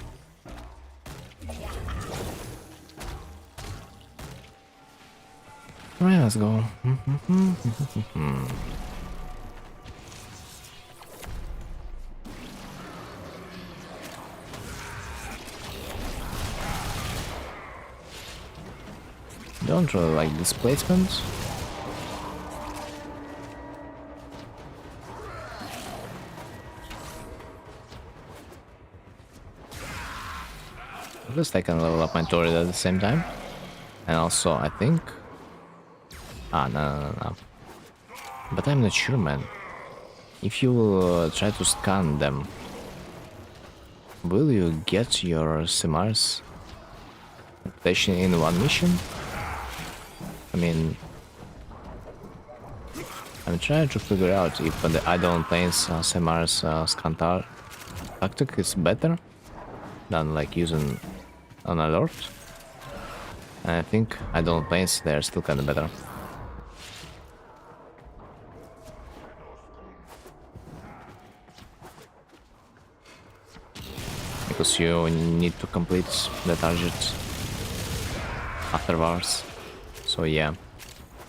Speaker 1: Alright, let's go. Don't really like displacement. At least I can level up my turret at the same time. And also, I think... No. But I'm not sure, man. If you try to scan them, will you get your Simars reputation in one mission? I mean... I'm trying to figure out if the Idle Plains Simars scan tactic is better than like using an alert. And I think Idle Plains, they're still kinda better. Because you need to complete the target afterwards. So yeah,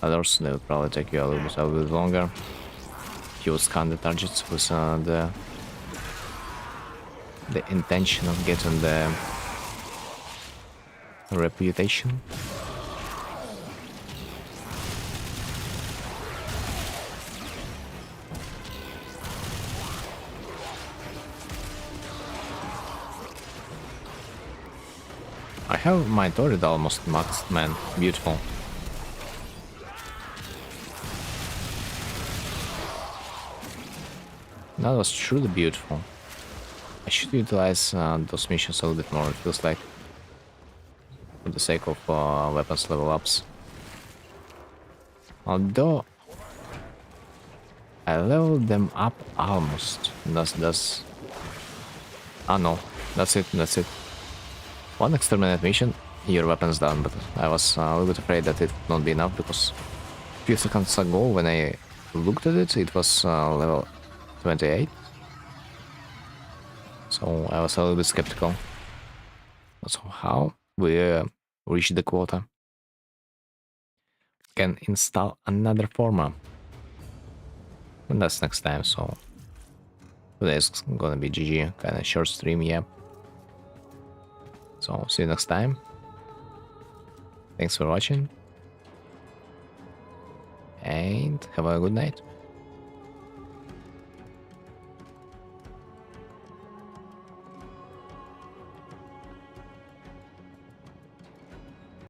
Speaker 1: others they will probably take you a little bit longer. You scan the targets with the intention of getting the reputation. have my turret almost maxed, man. Beautiful. That was truly beautiful. I should utilize those missions a little bit more, it feels like. For the sake of weapons level ups. Although I leveled them up almost. Does ah no, that's it. One exterminate mission, your weapon's done, but I was a little bit afraid that it would not be enough because a few seconds ago when I looked at it, it was level 28. So I was a little bit skeptical. So how we reach the quota? Can install another forma. And that's next time, so today's gonna be GG, kinda short stream, yeah. So see you next time. Thanks for watching. And have a good night.